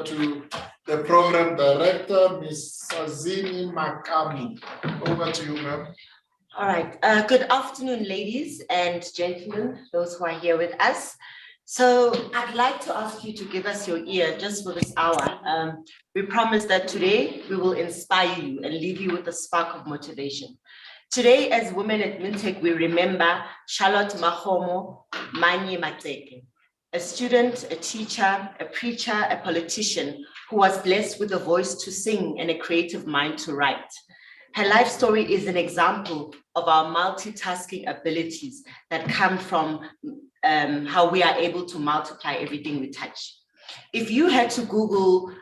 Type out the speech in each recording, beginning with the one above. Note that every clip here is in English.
to the program director, Ms. Sazini Makamu. Over to you, ma'am. All right. Good afternoon, ladies and gentlemen, those who are here with us. So I'd like to ask you to give us your ear just for this hour. We promise that today we will inspire you and leave you with a spark of motivation. Today, as women at Mintech, we remember Charlotte Mahomo Manye Mateke, a student, a teacher, a preacher, a politician who was blessed with a voice to sing and a creative mind to write. Her life story is an example of our multitasking abilities that come from how we are able to multiply everything we touch. If you had to Google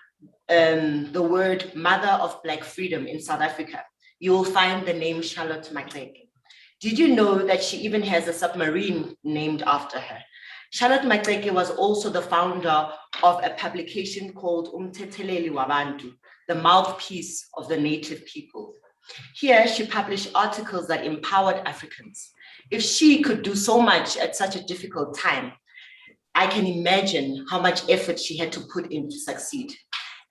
the word Mother of Black Freedom in South Africa, you will find the name Charlotte Maxeke. Did you know that she even has a submarine named after her? Charlotte Maxeke was also the founder of a publication called Umthetheleli Wabantu, the mouthpiece of the native people. Here, she published articles that empowered Africans. If she could do so much at such a difficult time, I can imagine how much effort she had to put in to succeed.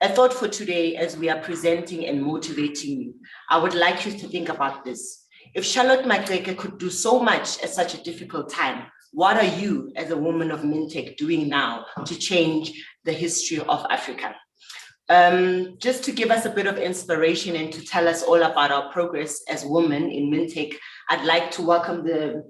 A thought for today, as we are presenting and motivating you, I would like you to think about this. If Charlotte Maxeke could do so much at such a difficult time, what are you, as a woman of Mintech, doing now to change the history of Africa? Just to give us a bit of inspiration and to tell us all about our progress as women in Mintech, I'd like to welcome the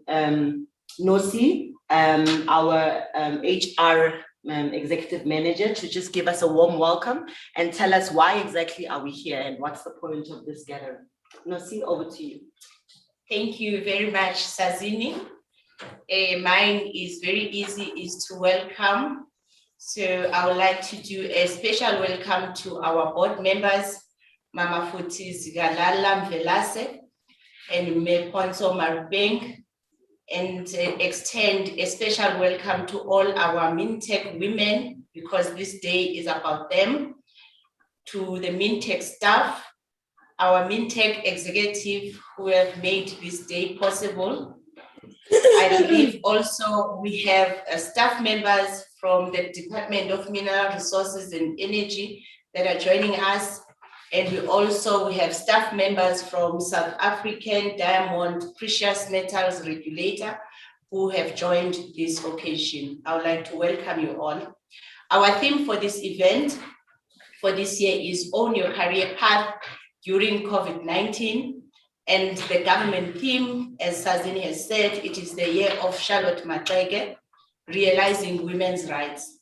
Nosi, our HR executive manager, to just give us a warm welcome and tell us why exactly are we here and what's the point of this gathering. Nosi, over to you. Thank you very much, Sazini. Mine is very easy, is to welcome. So I would like to do a special welcome to our board members, Mama Futhi Zigalala Mvelase and Meponso Marubeng, and extend a special welcome to all our Mintech women, because this day is about them, to the Mintech staff, our Mintech executive who have made this day possible. I believe also we have staff members from the Department of Mineral Resources and Energy that are joining us. And we have staff members from South African Diamond Precious Metals Regulator who have joined this occasion. I would like to welcome you all. Our theme for this event for this year is Own Your Career Path during COVID-19. And the government theme, as Sazini has said, it is the year of Charlotte Maxeke, realizing women's rights.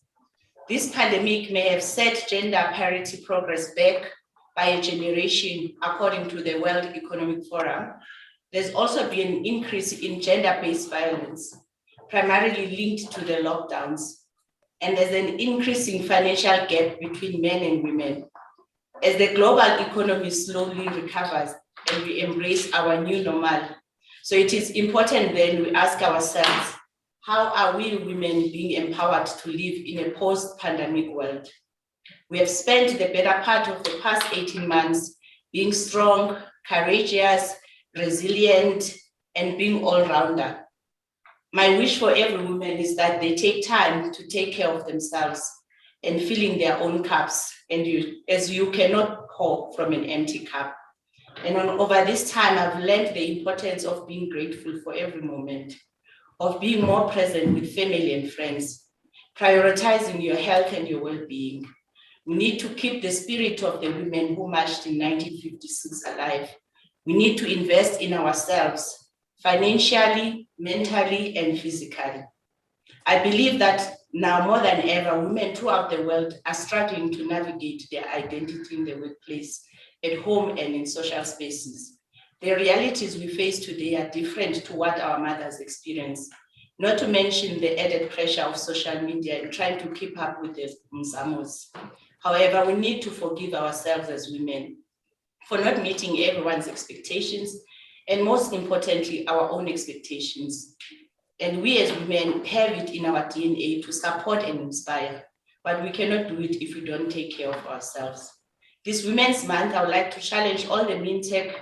This pandemic may have set gender parity progress back by a generation, according to the World Economic Forum. There's also been an increase in gender-based violence, primarily linked to the lockdowns. And there's an increasing financial gap between men and women. As the global economy slowly recovers and we embrace our new normal. So it is important then we ask ourselves, how are we women being empowered to live in a post-pandemic world? We have spent the better part of the past 18 months being strong, courageous, resilient, and being all-rounder. My wish for every woman is that they take time to take care of themselves and filling their own cups, as you cannot pour from an empty cup. And over this time, I've learned the importance of being grateful for every moment, of being more present with family and friends, prioritizing your health and your well-being. We need to keep the spirit of the women who marched in 1956 alive. We need to invest in ourselves, financially, mentally, and physically. I believe that now more than ever, women throughout the world are struggling to navigate their identity in the workplace, at home, and in social spaces. The realities we face today are different to what our mothers experienced, not to mention the added pressure of social media and trying to keep up with the mzamos. However, we need to forgive ourselves as women for not meeting everyone's expectations, and most importantly, our own expectations. And we as women have it in our DNA to support and inspire, but we cannot do it if we don't take care of ourselves. This Women's Month, I would like to challenge all the Mintech,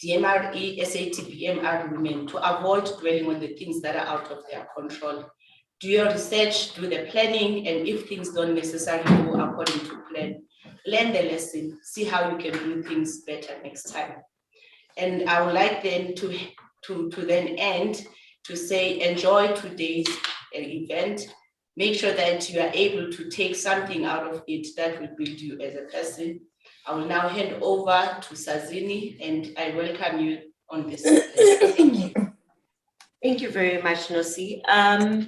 DMRE, SATBMR women to avoid dwelling on the things that are out of their control. do your research, do the planning, and if things don't necessarily go according to plan, learn the lesson, see how you can do things better next time. And I would like then to then end to say, enjoy today's event. Make sure that you are able to take something out of it that will build you as a person. I will now hand over to Sazini, and I welcome you on this. Thank you. Thank you very much, Nosi.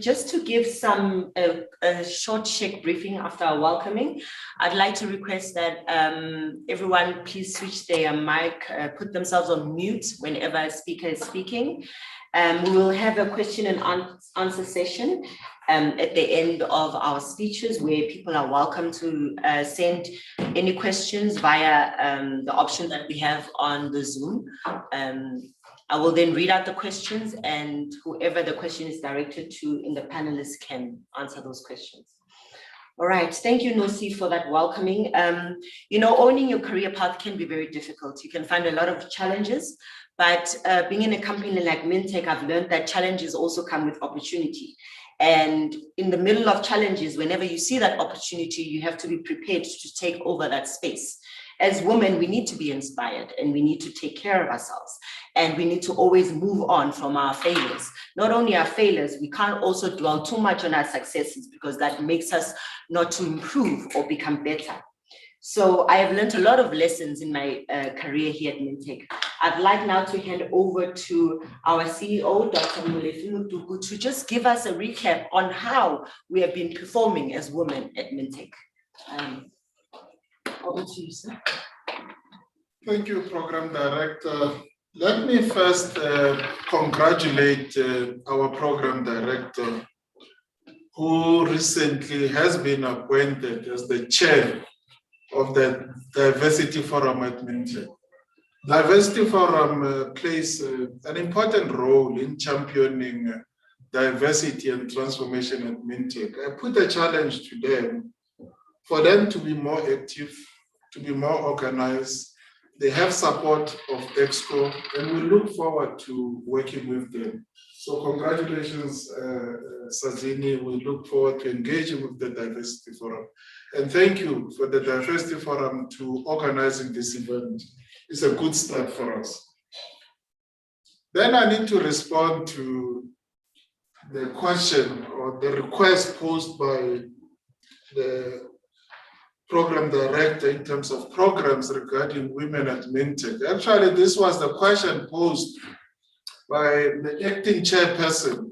Just to give a short shake briefing after our welcoming, I'd like to request that everyone please switch their mic, put themselves on mute whenever a speaker is speaking. We will have a question and answer session at the end of our speeches, where people are welcome to send any questions via the option that we have on the Zoom. I will then read out the questions, and whoever the question is directed to in the panelists can answer those questions. All right, thank you, Nosi, for that welcoming. Owning your career path can be very difficult. You can find a lot of challenges, but being in a company like Mintech, I've learned that challenges also come with opportunity. And in the middle of challenges, whenever you see that opportunity, you have to be prepared to take over that space. As women, we need to be inspired, and we need to take care of ourselves. And we need to always move on from our failures. Not only our failures, we can't also dwell too much on our successes, because that makes us not to improve or become better. So I have learned a lot of lessons in my career here at Mintech. I'd like now to hand over to our CEO, Dr. Molefi Mutuku, to just give us a recap on how we have been performing as women at Mintech. Over to you, sir. Thank you, Program Director. Let me first congratulate our Program Director, who recently has been appointed as the chair of the Diversity Forum at Mintech. Diversity Forum plays an important role in championing diversity and transformation at Mintech. I put a challenge to them for them to be more active, to be more organized. They have support of EXCO, and we look forward to working with them. So congratulations, Sazini. We look forward to engaging with the Diversity Forum. And thank you for the Diversity Forum to organizing this event. It's a good start for us. Then I need to respond to the question or the request posed by the Program Director in terms of programs regarding women at Mintech. Actually, this was the question posed by the acting chairperson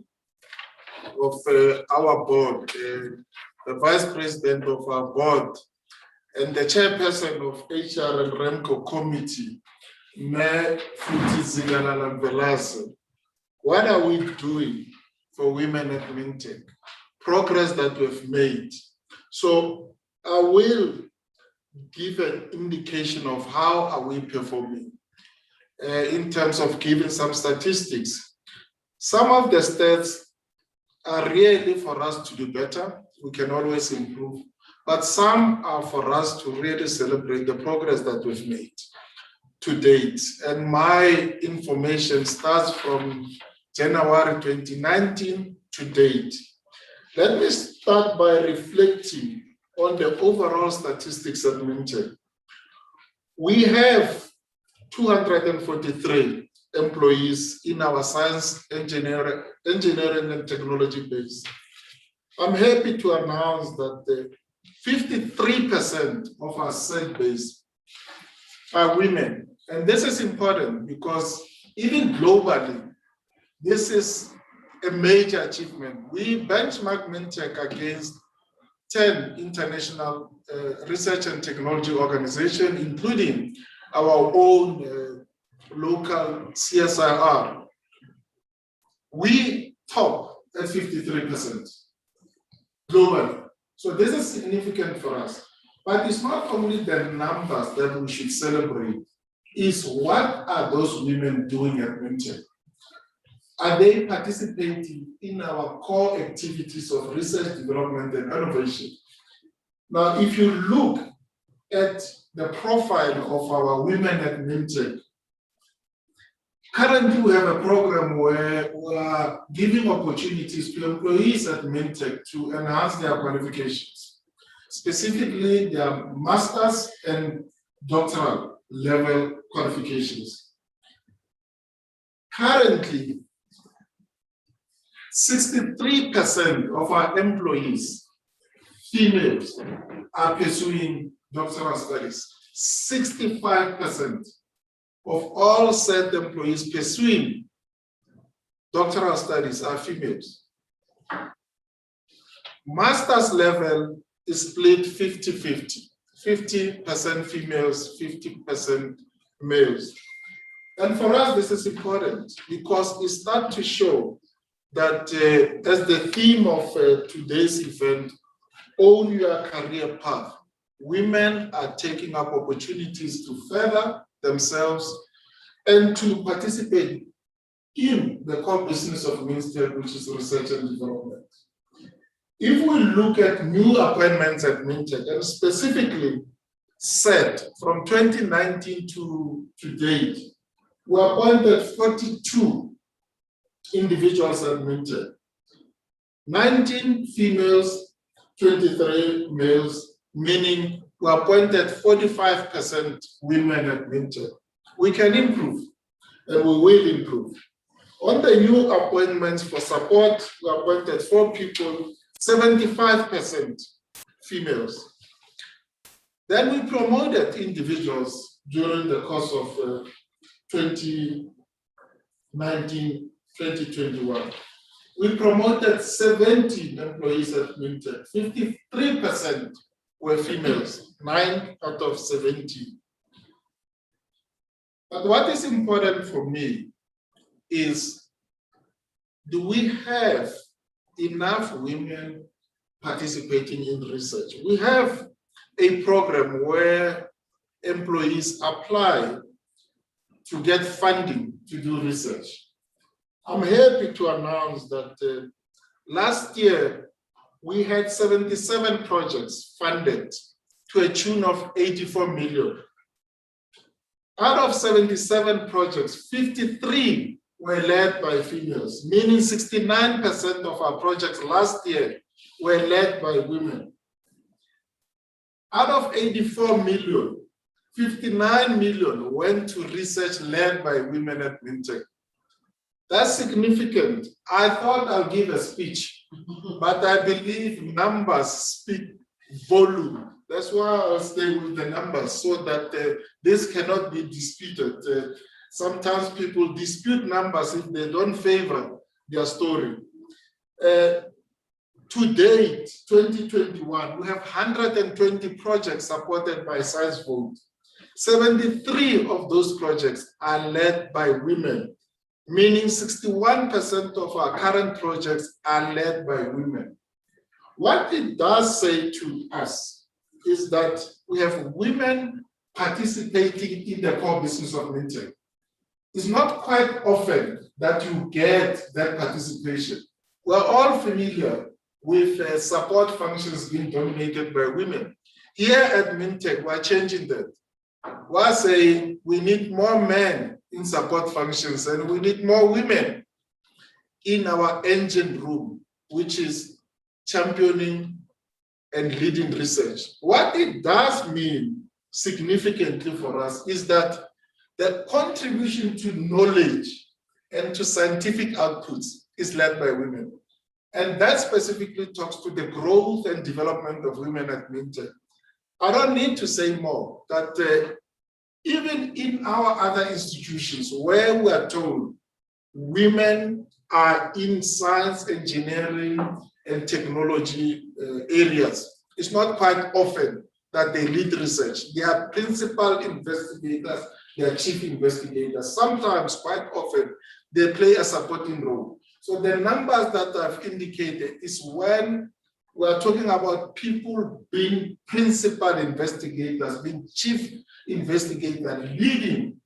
of our board, the vice president of our board, and the chairperson of HR and REMCO committee, Mayor Futhi Zikalala-Mvelase. What are we doing for women at Mintech? Progress that we've made. So I will give an indication of how are we performing in terms of giving some statistics. Some of the stats are really for us to do better. We can always improve, but some are for us to really celebrate the progress that we've made to date. And my information starts from January 2019 to date. Let me start by reflecting on the overall statistics at Mintech. We have 243 employees in our science, engineering and technology base. I'm happy to announce that 53% of our site base are women. And this is important because even globally, this is a major achievement. We benchmark Mintech against 10 international research and technology organizations, including our own local CSIR. We top at 53% globally. So this is significant for us. But it's not only the numbers that we should celebrate, it's what are those women doing at Mintech? Are they participating in our core activities of research, development, and innovation? Now, if you look at the profile of our women at Mintech, Currently, we have a program where we are giving opportunities to employees at Mintech to enhance their qualifications, specifically their master's and doctoral level qualifications. Currently, 63% of our employees, females, are pursuing doctoral studies. 65% of all said employees pursuing doctoral studies are females. Master's level is split 50-50, 50% females, 50% males. And for us, this is important because it starts to show that as the theme of today's event, own your career path, women are taking up opportunities to further themselves and to participate in the core business of Mintech, which is research and development. If we look at new appointments at Mintech, and specifically said from 2019 to date, we appointed 42 individuals at Mintech, 19 females, 23 males, meaning we appointed 45% women at Mintech. We can improve, and we will improve. On the new appointments for support, we appointed 4 people, 75% females. Then we promoted individuals during the course of 2019, 2021. We promoted 17 employees at Mintech. 53% were females, 9 out of 17. But what is important for me is, do we have enough women participating in research? We have a program where employees apply to get funding to do research. I'm happy to announce that last year we had 77 projects funded to a tune of 84 million. Out of 77 projects, 53 were led by females, meaning 69% of our projects last year were led by women. Out of 84 million, 59 million went to research led by women at Mintech. That's significant. I thought I'll give a speech, but I believe numbers speak volume. That's why I'll stay with the numbers so that this cannot be disputed. Sometimes people dispute numbers if they don't favor their story. To date, 2021, we have 120 projects supported by ScienceVote. 73 of those projects are led by women, meaning 61% of our current projects are led by women. What it does say to us is that we have women participating in the core business of Mintech. It's not quite often that you get that participation. We're all familiar with support functions being dominated by women. Here at Mintech, we're changing that. We're saying we need more men in support functions and we need more women in our engine room, which is championing and leading research. What it does mean significantly for us is that the contribution to knowledge and to scientific outputs is led by women. And that specifically talks to the growth and development of women at Mintech. I don't need to say more, that even in our other institutions where we are told women are in science, engineering, and technology areas, it's not quite often that they lead research. They are principal investigators, they are chief investigators. Sometimes, quite often, they play a supporting role. So the numbers that I've indicated is when we're talking about people being principal investigators, being chief investigator, leading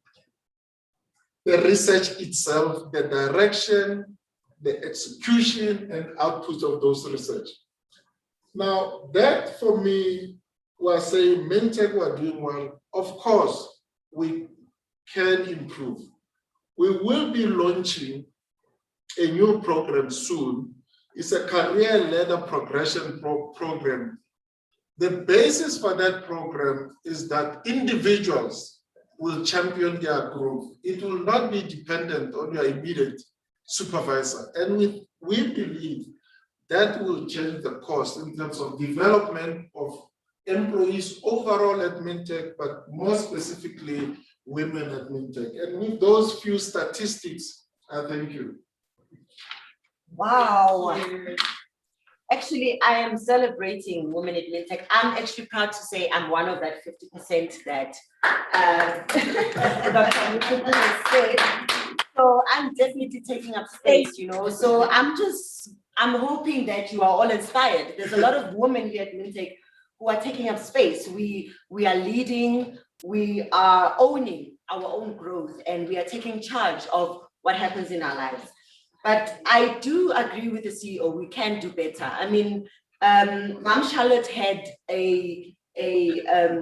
the research itself, the direction, the execution, and output of those research. Now, that for me, we're saying Mintech, we're doing well. Of course, we can improve. We will be launching a new program soon. It's a career ladder progression program. The basis for that program is that individuals will champion their growth. It will not be dependent on your immediate supervisor. And we believe that will change the cost in terms of development of employees overall at Mintech, but more specifically, women at Mintech. And with those few statistics, I thank you. Wow. Actually, I am celebrating Women at Mintech. I'm actually proud to say I'm one of that 50% that Dr. Muthuku has said. So I'm definitely taking up space, you know. So I'm hoping that you are all inspired. There's a lot of women here at Mintech who are taking up space. We are leading, we are owning our own growth, and we are taking charge of what happens in our lives. But I do agree with the CEO, we can do better. I mean, Mom Charlotte had a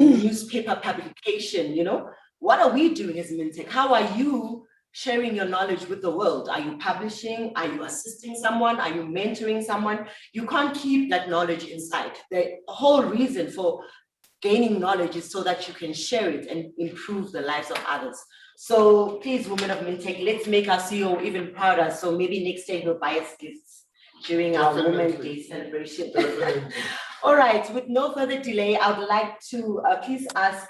newspaper publication, you know. What are we doing as Mintech? How are you sharing your knowledge with the world? Are you publishing? Are you assisting someone? Are you mentoring someone? You can't keep that knowledge inside. The whole reason for gaining knowledge is so that you can share it and improve the lives of others. So please, Women of Mintech, let's make our CEO even prouder. So maybe next day he'll buy us gifts during our Women's Day celebration. All right, with no further delay, I would like to please ask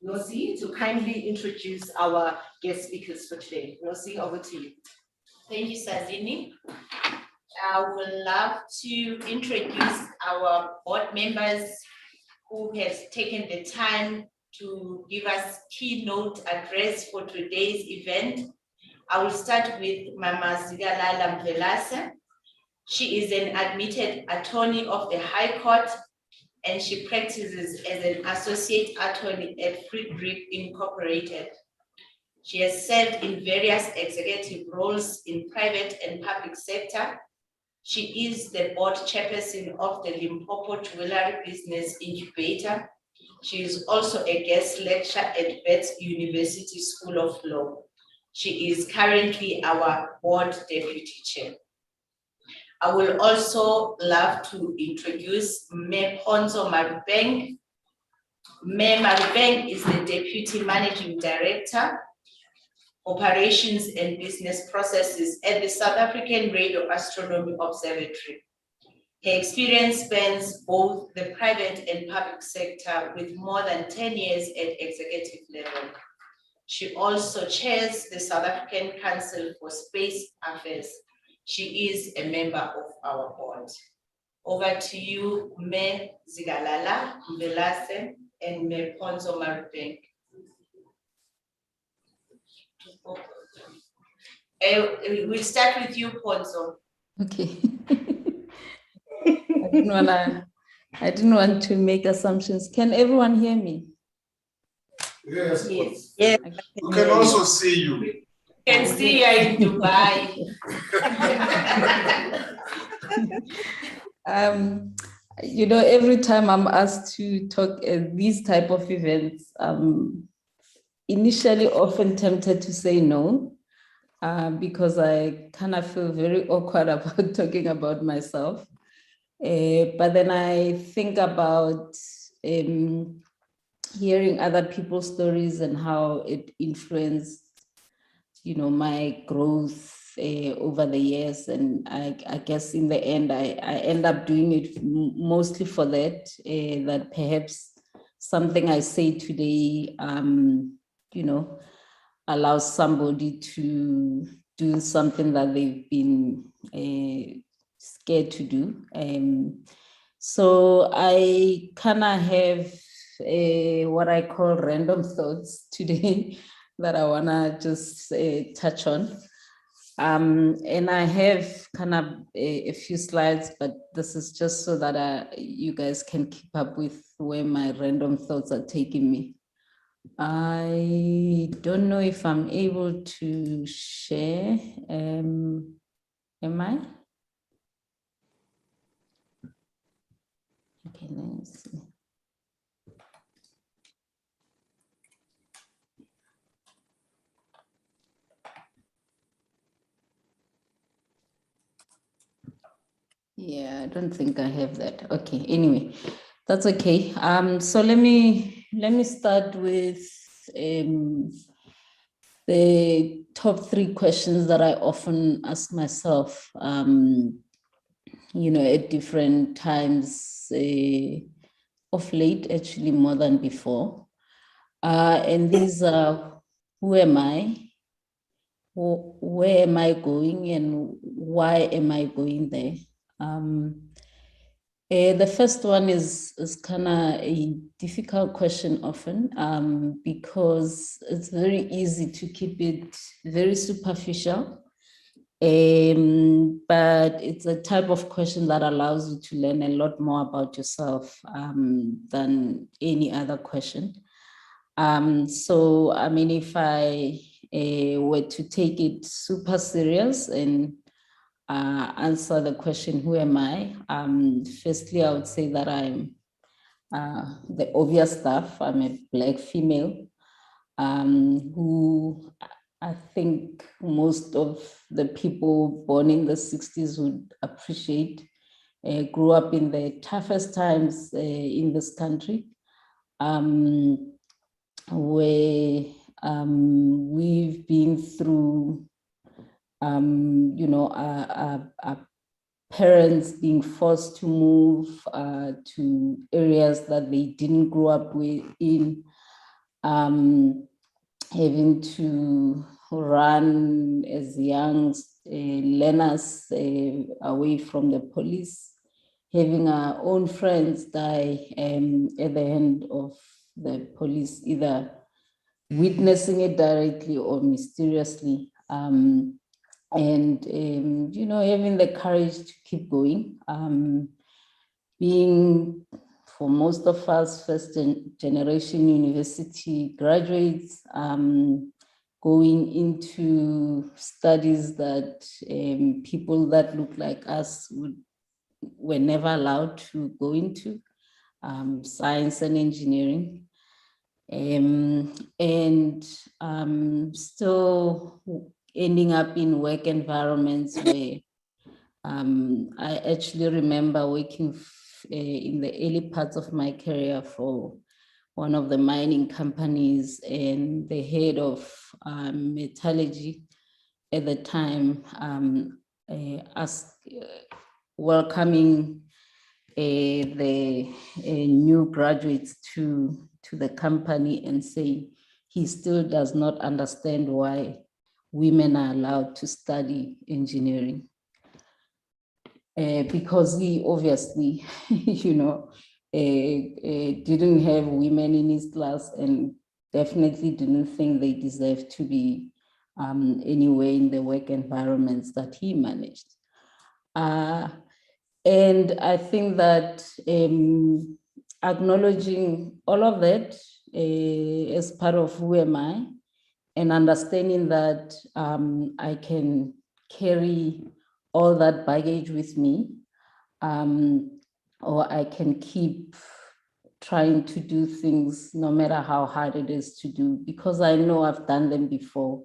Nosi to kindly introduce our guest speakers for today. Nosi, over to you. Thank you, Sazini. I would love to introduce our board members who has taken the time to give us keynote address for today's event. I will start with Mama Zigalala Mvelase. She is an admitted attorney of the High Court, and she practices as an associate attorney at Friedrich Incorporated. She has served in various executive roles in private and public sector. She is the board chairperson of the Limpopo Jewelry Business Incubator. She is also a guest lecturer at Wits University School of Law. She is currently our board deputy chair. I will also love to introduce Me Ponzo Marubeng. Me Marubeng is the Deputy Managing Director, Operations and Business Processes at the South African Radio Astronomy Observatory. Her experience spans both the private and public sector with more than 10 years at executive level. She also chairs the South African Council for Space Affairs. She is a member of our board. Over to you, Me Zigalala Mvelase and Me Ponzo Marubeng. We'll start with you, Ponzo. Okay. I didn't want to make assumptions. Can everyone hear me? Yes. Yes. Yeah. We can also see you. Can see you in Dubai. You know, every time I'm asked to talk at these type of events, initially often tempted to say no, because I kind of feel very awkward about talking about myself. But then I think about hearing other people's stories and how it influenced, you know, my growth over the years. And I guess in the end, I end up doing it mostly for that, that perhaps something I say today, you know, allows somebody to do something that they've been scared to do. So I kind of have what I call random thoughts today that I want to just touch on. And I have kind of a few slides, but this is just so that you guys can keep up with where my random thoughts are taking me. I don't know if I'm able to share. Am I? Okay, let's see. Yeah, I don't think I have that. Okay, anyway, that's okay. So let me start with the top 3 questions that I often ask myself, at different times of late, actually more than before. And these are, who am I? Where am I going and why am I going there? The first one is kind of a difficult question often, because it's very easy to keep it very superficial. But it's a type of question that allows you to learn a lot more about yourself than any other question. So, I mean, if I were to take it super serious and answer the question, who am I? Firstly, I would say that I'm the obvious stuff. I'm a Black female who I think most of the people born in the 60s would appreciate, grew up in the toughest times in this country, where we've been through, our parents being forced to move to areas that they didn't grow up in, having to run as young learners away from the police, having our own friends die at the hand of the police, either witnessing it directly or mysteriously. And having the courage to keep going, being, for most of us, first generation university graduates, going into studies that people that look like us were never allowed to go into, science and engineering. And still ending up in work environments where I actually remember working in the early parts of my career for one of the mining companies, and the head of metallurgy at the time welcoming the new graduates to the company and saying he still does not understand why women are allowed to study engineering. Because he obviously, didn't have women in his class and definitely didn't think they deserved to be anywhere in the work environments that he managed. And I think that acknowledging all of that as part of who am I, and understanding that I can carry all that baggage with me, or I can keep trying to do things no matter how hard it is to do, because I know I've done them before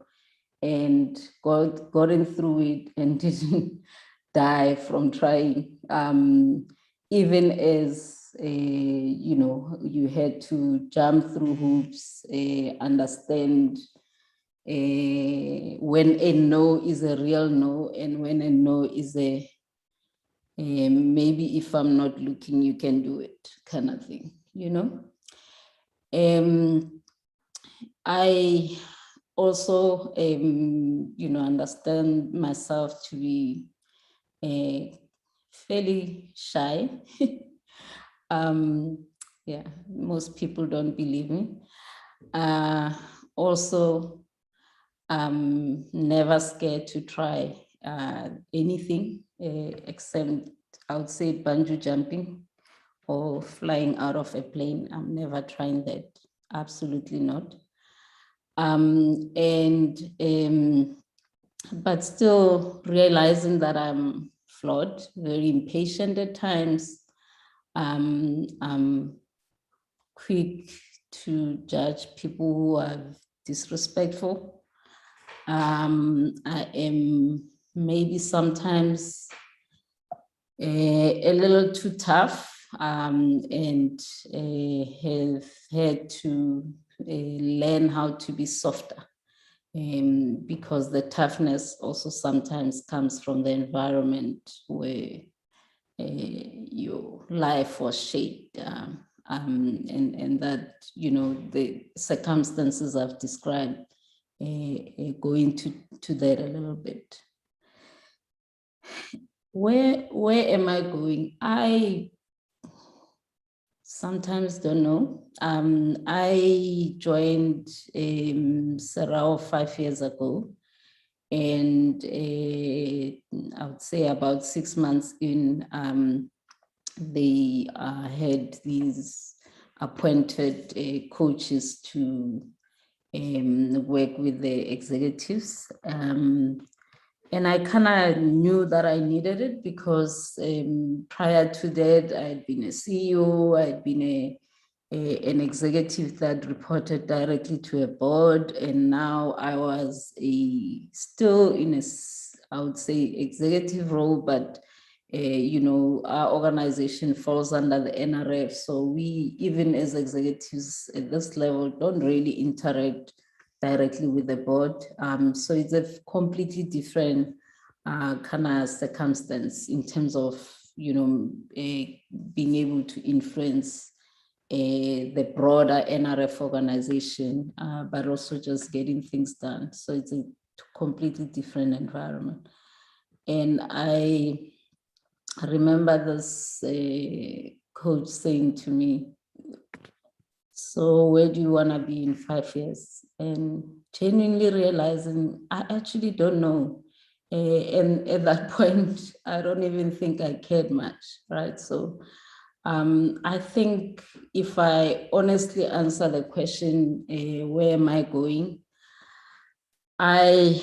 and gotten through it and didn't die from trying, even as you had to jump through hoops, understand when a no is a real no, and when a no is a maybe if I'm not looking, you can do it kind of thing, I also, understand myself to be fairly shy. Yeah, most people don't believe me. Also, never scared to try anything except, I would say, bungee jumping or flying out of a plane. I'm never trying that, absolutely not. But still realizing that I'm flawed, very impatient at times. I'm quick to judge people who are disrespectful. I am maybe sometimes a little too tough, and have had to learn how to be softer, because the toughness also sometimes comes from the environment where your life was shaped, and that, you know, the circumstances I've described go into that a little bit. Where am I going? I sometimes don't know. I joined Serao 5 years ago, and I would say about 6 months in, they had these appointed coaches to work with the executives. And I kind of knew that I needed it because prior to that, I'd been a CEO, I'd been an executive that reported directly to a board, and now I was still in a, I would say, executive role, but you know, our organization falls under the NRF, so we, even as executives at this level, don't really interact directly with the board. So it's a completely different kind of circumstance in terms of, you know, being able to influence the broader NRF organization, but also just getting things done. So it's a completely different environment. And I remember this coach saying to me, so where do you want to be in 5 years? And genuinely realizing I actually don't know. And at that point, I don't even think I cared much, right? So I think if I honestly answer the question, where am I going? I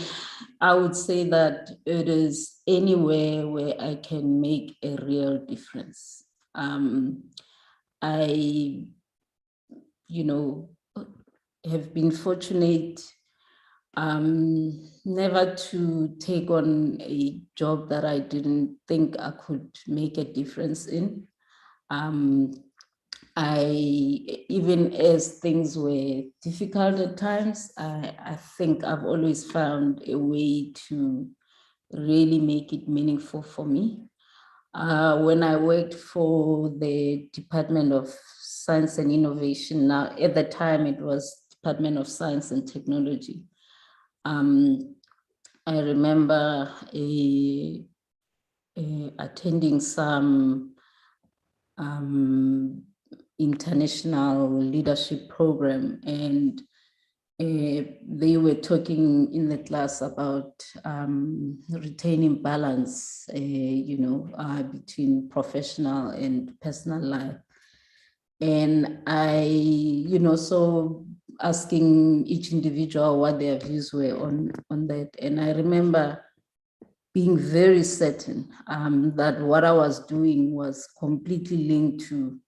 would say that it is anywhere where I can make a real difference. I, you know, have been fortunate never to take on a job that I didn't think I could make a difference in. Even as things were difficult at times, I think I've always found a way to really make it meaningful for me. When I worked for the Department of Science and Innovation, now at the time it was Department of Science and Technology. I remember attending some international leadership program, and they were talking in the class about retaining balance, you know, between professional and personal life. And I, you know, so asking each individual what their views were on that. And I remember being very certain that what I was doing was completely linked to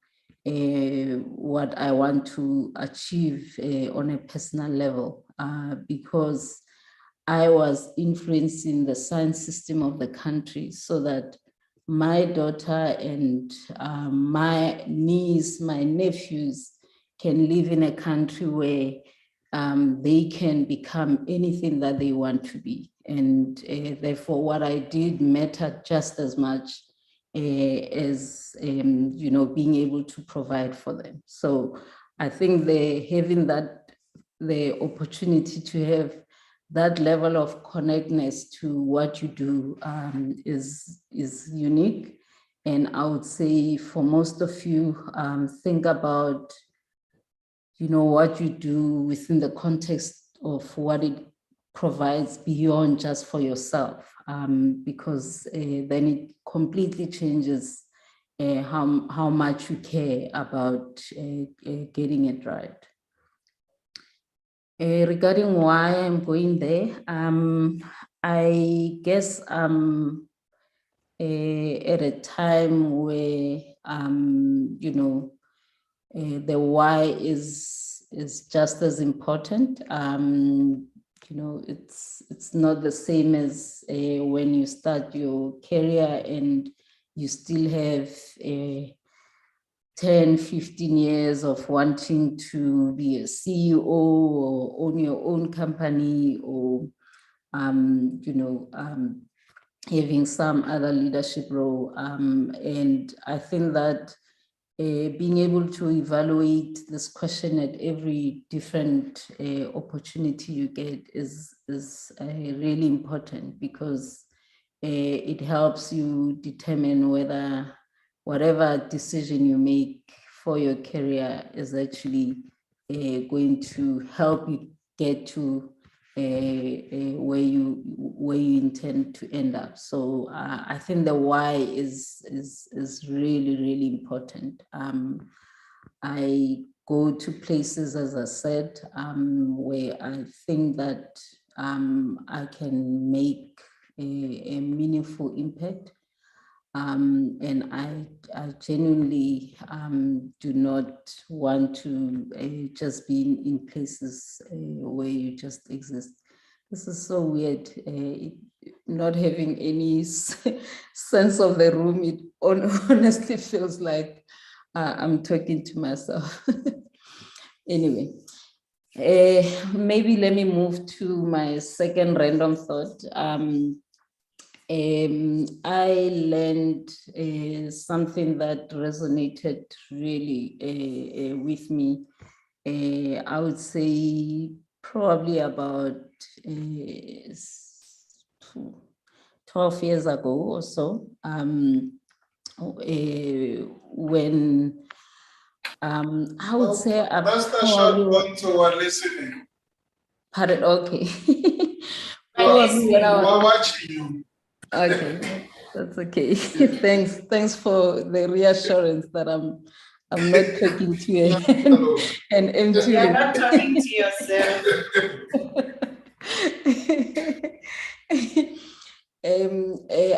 what I want to achieve on a personal level, because I was influencing the science system of the country so that my daughter and my niece, my nephews can live in a country where they can become anything that they want to be. And therefore, what I did mattered just as much as you know, being able to provide for them. So I think having the opportunity to have that level of connectedness to what you do is unique. And I would say for most of you, think about, you know, what you do within the context of what it provides beyond just for yourself, because then it completely changes how much you care about getting it right. Regarding why I'm going there, I guess I'm at a time where, you know, the why is just as important. You know, it's not the same as when you start your career and you still have 10, 15 years of wanting to be a CEO or own your own company, or having some other leadership role. And I think that being able to evaluate this question at every different opportunity you get is really important, because it helps you determine whether whatever decision you make for your career is actually going to help you get to where you intend to end up. So I think the why is really, really important. I go to places, as I said, where I think that I can make a meaningful impact. And I genuinely do not want to just be in places where you just exist. This is so weird, not having any sense of the room. It honestly feels like I'm talking to myself. Anyway, maybe let me move to my second random thought. I learned something that resonated really with me. I would say probably about 12 years ago or so, when I would say Rest assured, one to our listening. Pardon, okay. We're watching you. Okay, that's okay. Thanks for the reassurance that I'm not talking to you and empty. You're not talking to yourself.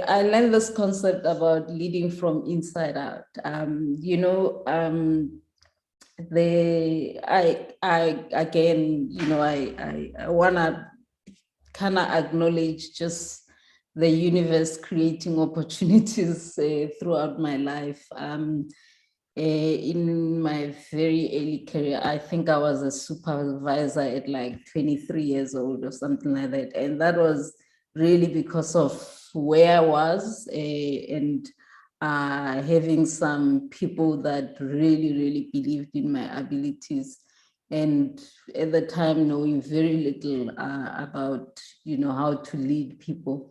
I learned this concept about leading from inside out. I wanna kind of acknowledge just the universe creating opportunities throughout my life. In my very early career, I think I was a supervisor at like 23 years old or something like that. And that was really because of where I was and having some people that really, really believed in my abilities. And at the time, knowing very little about, how to lead people.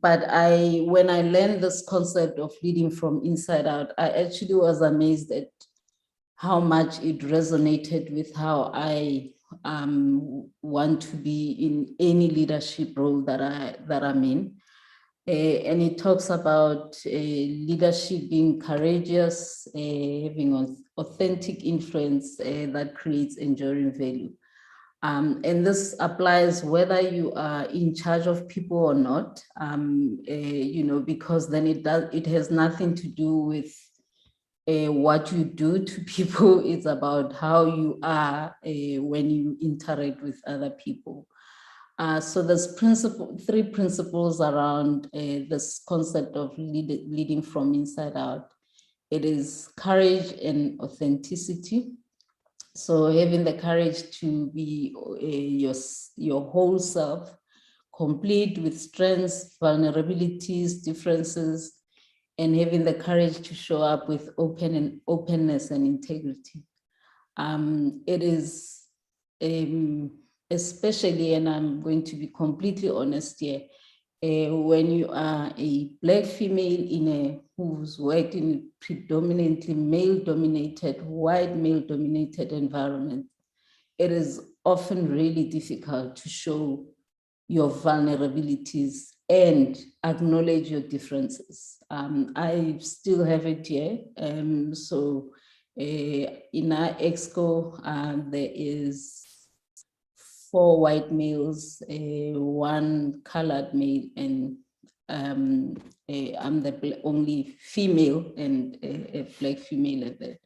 But when I learned this concept of leading from inside out, I actually was amazed at how much it resonated with how I want to be in any leadership role that I'm in. And it talks about leadership being courageous, having authentic influence that creates enduring value. And this applies whether you are in charge of people or not, because then it has nothing to do with what you do to people. It's about how you are when you interact with other people. So there's three principles around this concept of leading from inside out. It is courage and authenticity. So having the courage to be your whole self, complete with strengths, vulnerabilities, differences, and having the courage to show up with openness and integrity. It is especially, and I'm going to be completely honest here, when you are a Black female who's worked in a predominantly male-dominated, white male-dominated environment, it is often really difficult to show your vulnerabilities and acknowledge your differences. I still have it here. So in our EXCO, there is 4 white males, 1 colored male, and I'm the only female and a Black female at that.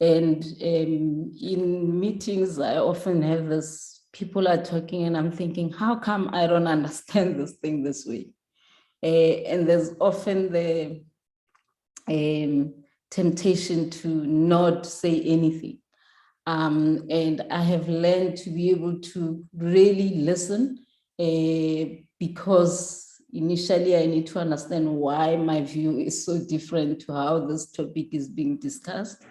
And in meetings, I often have this, people are talking and I'm thinking, how come I don't understand this thing this way? And there's often the temptation to not say anything. And I have learned to be able to really listen, because initially I need to understand why my view is so different to how this topic is being discussed,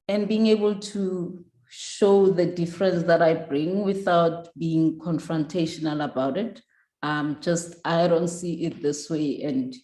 and being able to show the difference that I bring without being confrontational about it. Just, I don't see it this way, and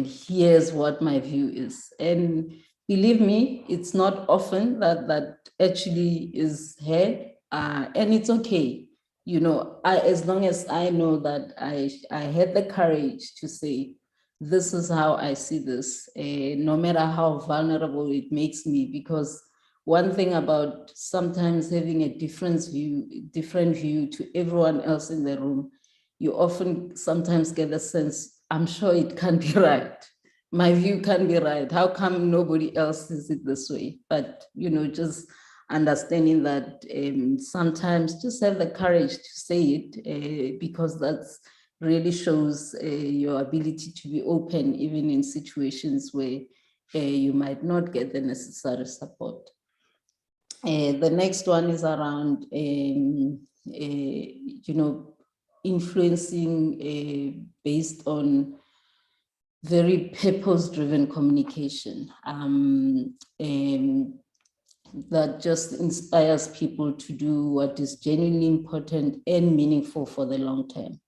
here's what my view is. And believe me, it's not often that actually is heard, and it's okay. You know, as long as I know that I had the courage to say, this is how I see this, no matter how vulnerable it makes me. Because one thing about sometimes having a different view to everyone else in the room, you often sometimes get the sense, I'm sure it can't be right. My view can't be right. How come nobody else sees it this way? But, you know, just understanding that sometimes just have the courage to say it, because that's really shows your ability to be open, even in situations where you might not get the necessary support. The next one is around, you know, influencing based on very purpose-driven communication, that just inspires people to do what is genuinely important and meaningful for the long term.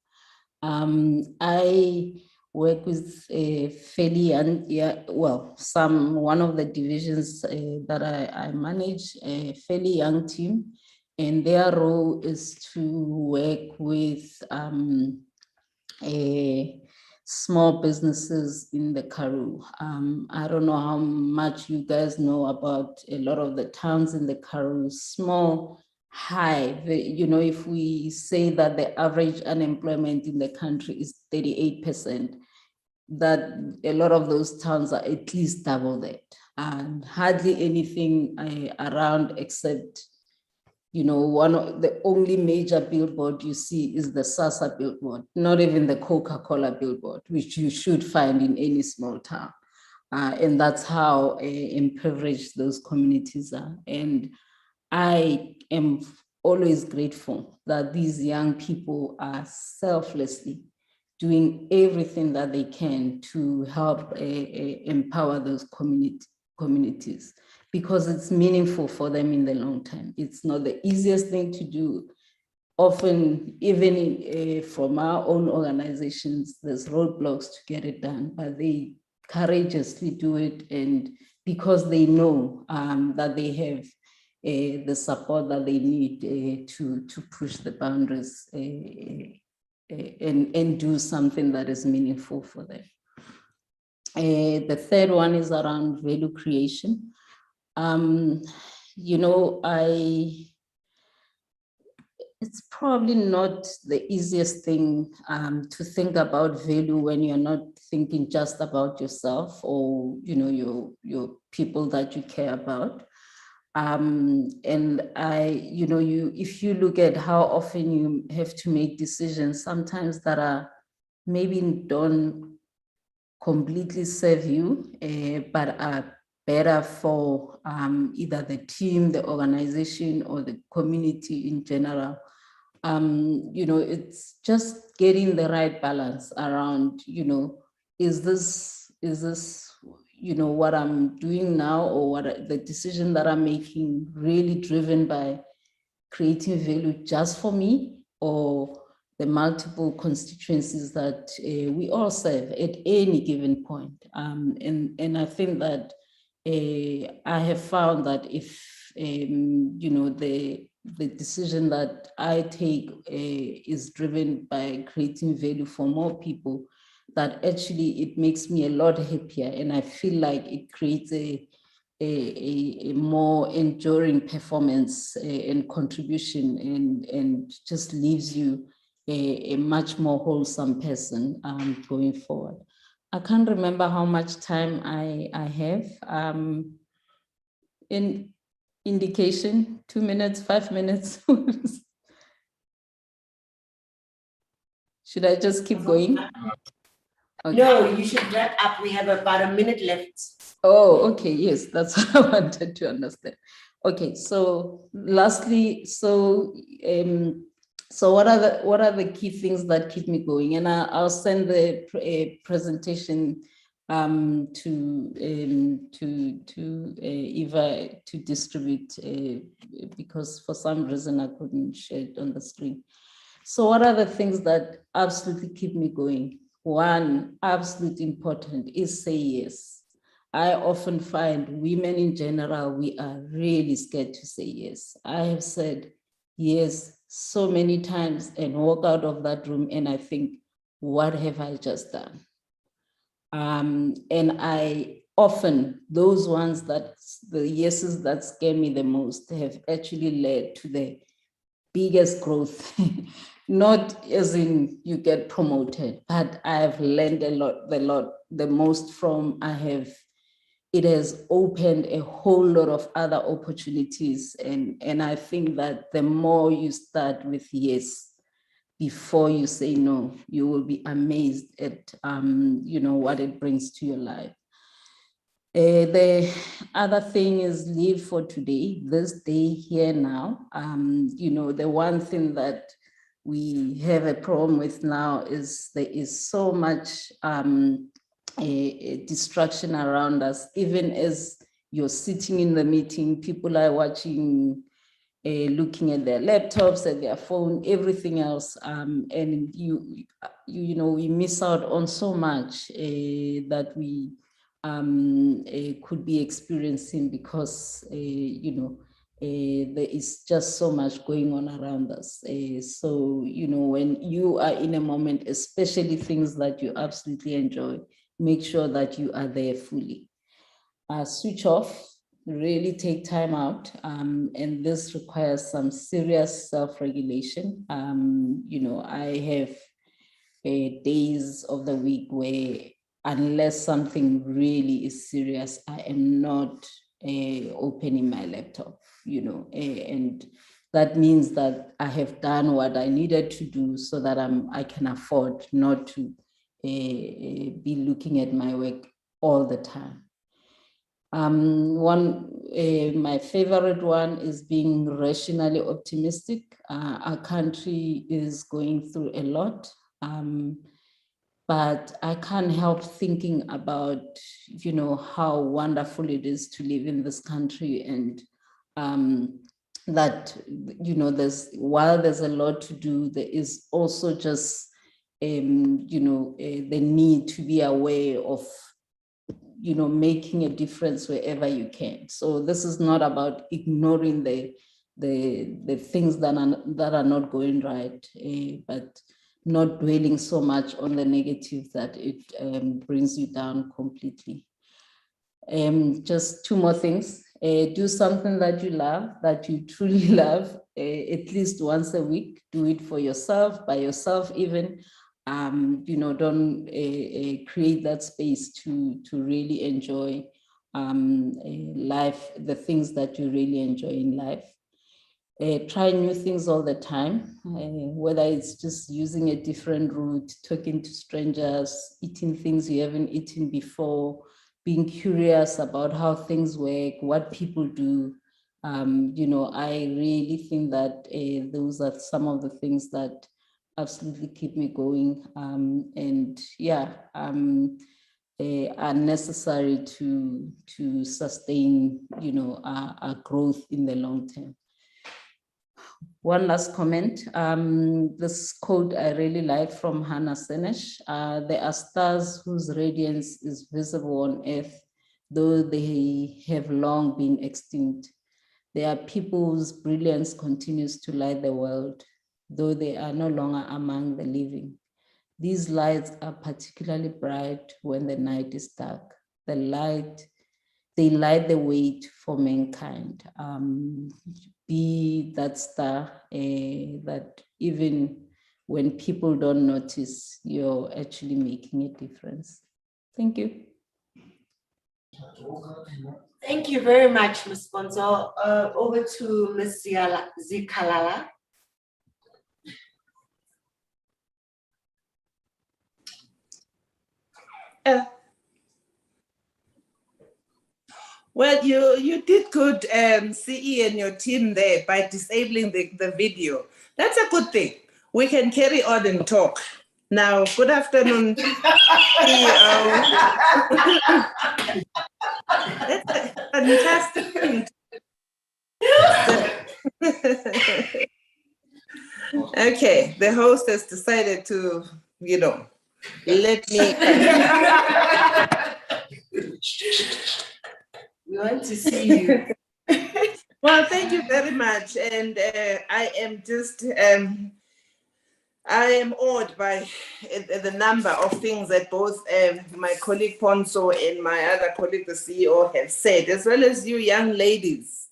I work with a fairly young, one of the divisions that I manage, a fairly young team, and their role is to work with small businesses in the Karoo. I don't know how much you guys know about a lot of the towns in the Karoo, small, high. You know, if we say that the average unemployment in the country is 38%, that a lot of those towns are at least double that, and hardly anything around except, you know, one of the only major billboard you see is the SASA billboard, not even the Coca-Cola billboard, which you should find in any small town. And that's how impoverished those communities are. And I am always grateful that these young people are selflessly doing everything that they can to help empower those communities, because it's meaningful for them in the long term. It's not the easiest thing to do. Often, even from our own organizations, there's roadblocks to get it done, but they courageously do it, and because they know that they have the support that they need to push the boundaries and do something that is meaningful for them. The third one is around value creation. You know, it's probably not the easiest thing to think about value when you're not thinking just about yourself or, you know, your people that you care about. And you know, if you look at how often you have to make decisions, sometimes that are maybe don't completely serve you, but are better for either the team, the organization, or the community in general. You know, it's just getting the right balance around, you know, is this, you know, what I'm doing now, or what the decision that I'm making really driven by creating value just for me, or the multiple constituencies that we all serve at any given point. And I think that I have found that if, you know, the decision that I take is driven by creating value for more people, that actually it makes me a lot happier, and I feel like it creates a more enduring performance and contribution, and just leaves you a much more wholesome person going forward. I can't remember how much time I have. In indication, 2 minutes, 5 minutes. Should I just keep going? Okay. No, you should wrap up. We have about a minute left. Oh, okay. Yes, that's what I wanted to understand. Okay, so lastly, so what are the key things that keep me going? And I'll send the presentation to Eva to distribute because for some reason I couldn't share it on the screen. So what are the things that absolutely keep me going? One, absolutely important, is say yes. I often find women in general, we are really scared to say yes. I have said yes so many times and walk out of that room and I think, what have I just done? And I often, those ones that, the yeses that scare me the most have actually led to the biggest growth. Not as in you get promoted, but I have learned the most from, it has opened a whole lot of other opportunities. And I think that the more you start with yes, before you say no, you will be amazed at what it brings to your life. The other thing is live for today, this day, here now. The one thing that we have a problem with now is there is so much a distraction around us. Even as you're sitting in the meeting, people are watching, looking at their laptops, at their phone, everything else, and we miss out on so much that we could be experiencing because there is just so much going on around us. So when you are in a moment, especially things that you absolutely enjoy, make sure that you are there fully. Switch off, really take time out, and this requires some serious self-regulation. I have days of the week where, unless something really is serious, I am not opening my laptop, and that means that I have done what I needed to do so that I can afford not to be looking at my work all the time. My favorite one is being rationally optimistic. Our country is going through a lot, but I can't help thinking about, how wonderful it is to live in this country, and that, while there's a lot to do, there is also just, the need to be aware of, making a difference wherever you can. So this is not about ignoring the things that are not going right, but not dwelling so much on the negative that it brings you down completely. Just two more things. Do something that you love, that you truly love, at least once a week. Do it for yourself, by yourself even. Don't create that space to really enjoy life, the things that you really enjoy in life. Try new things all the time, whether it's just using a different route, talking to strangers, eating things you haven't eaten before, being curious about how things work, what people do. I really think that those are some of the things that absolutely keep me going, and are necessary to sustain, our growth in the long term. One last comment. This quote I really like from Hannah Senesh. There are stars whose radiance is visible on earth, though they have long been extinct. There are people whose brilliance continues to light the world, though they are no longer among the living. These lights are particularly bright when the night is dark. They light the way for mankind. Be that star that even when people don't notice, you're actually making a difference. Thank you. Thank you very much, Ms. Bonzo. Over to Ms. Zikalala. Well, you did good, CE and your team there by disabling the video. That's a good thing. We can carry on and talk. Now, good afternoon, CEO. That's a fantastic thing. Okay, the host has decided to, let me. We want to see you. Well, thank you very much. And I am just, I am awed by the number of things that both my colleague Ponso and my other colleague, the CEO, have said, as well as you young ladies.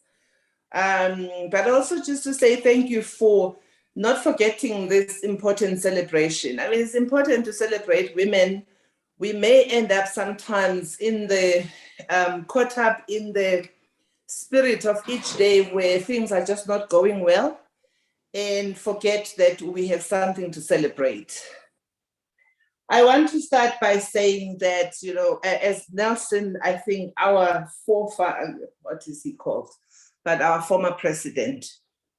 But also just to say thank you for not forgetting this important celebration. I mean, it's important to celebrate women. We may end up sometimes in the caught up in the spirit of each day where things are just not going well and forget that we have something to celebrate. I want to start by saying that, as Nelson, I think our what is he called? But our former president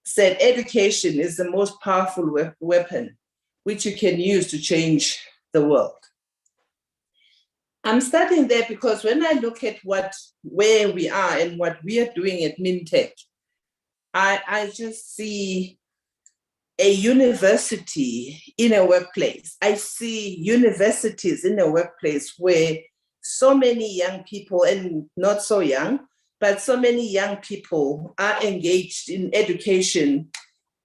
said, education is the most powerful weapon which you can use to change the world. I'm starting there because when I look at where we are and what we are doing at Mintech, I just see a university in a workplace. I see universities in a workplace where so many young people, and not so young, but so many young people are engaged in education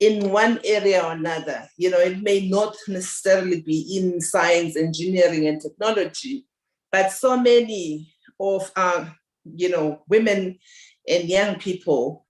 in one area or another. It may not necessarily be in science, engineering, and technology, but so many of our, women and young people,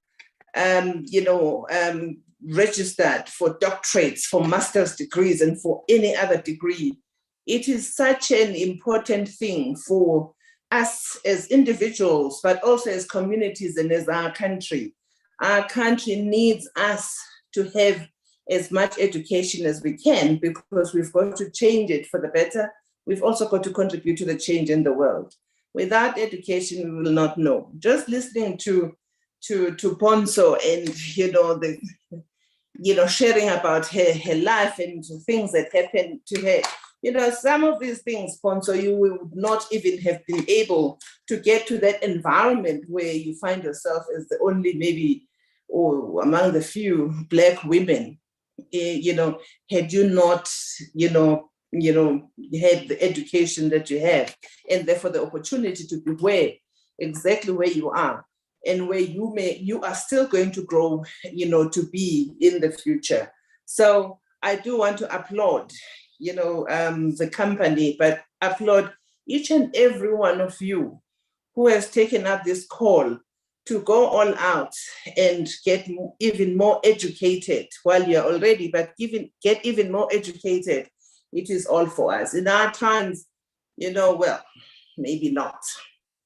registered for doctorates, for master's degrees, and for any other degree. It is such an important thing for us as individuals, but also as communities and as our country. Our country needs us to have as much education as we can because we've got to change it for the better. We've also got to contribute to the change in the world. Without education, we will not know. Just listening to Ponso and, sharing about her life and things that happened to her. Some of these things, Ponso, you would not even have been able to get to that environment where you find yourself as the only maybe, or among the few Black women, had you not, you had the education that you have, and therefore the opportunity to be exactly where you are and where you are still going to grow, to be in the future. So I do want to applaud, the company, but applaud each and every one of you who has taken up this call to go all out and get even more educated while you're already, but get even more educated. It is all for us. In our times, well, maybe not,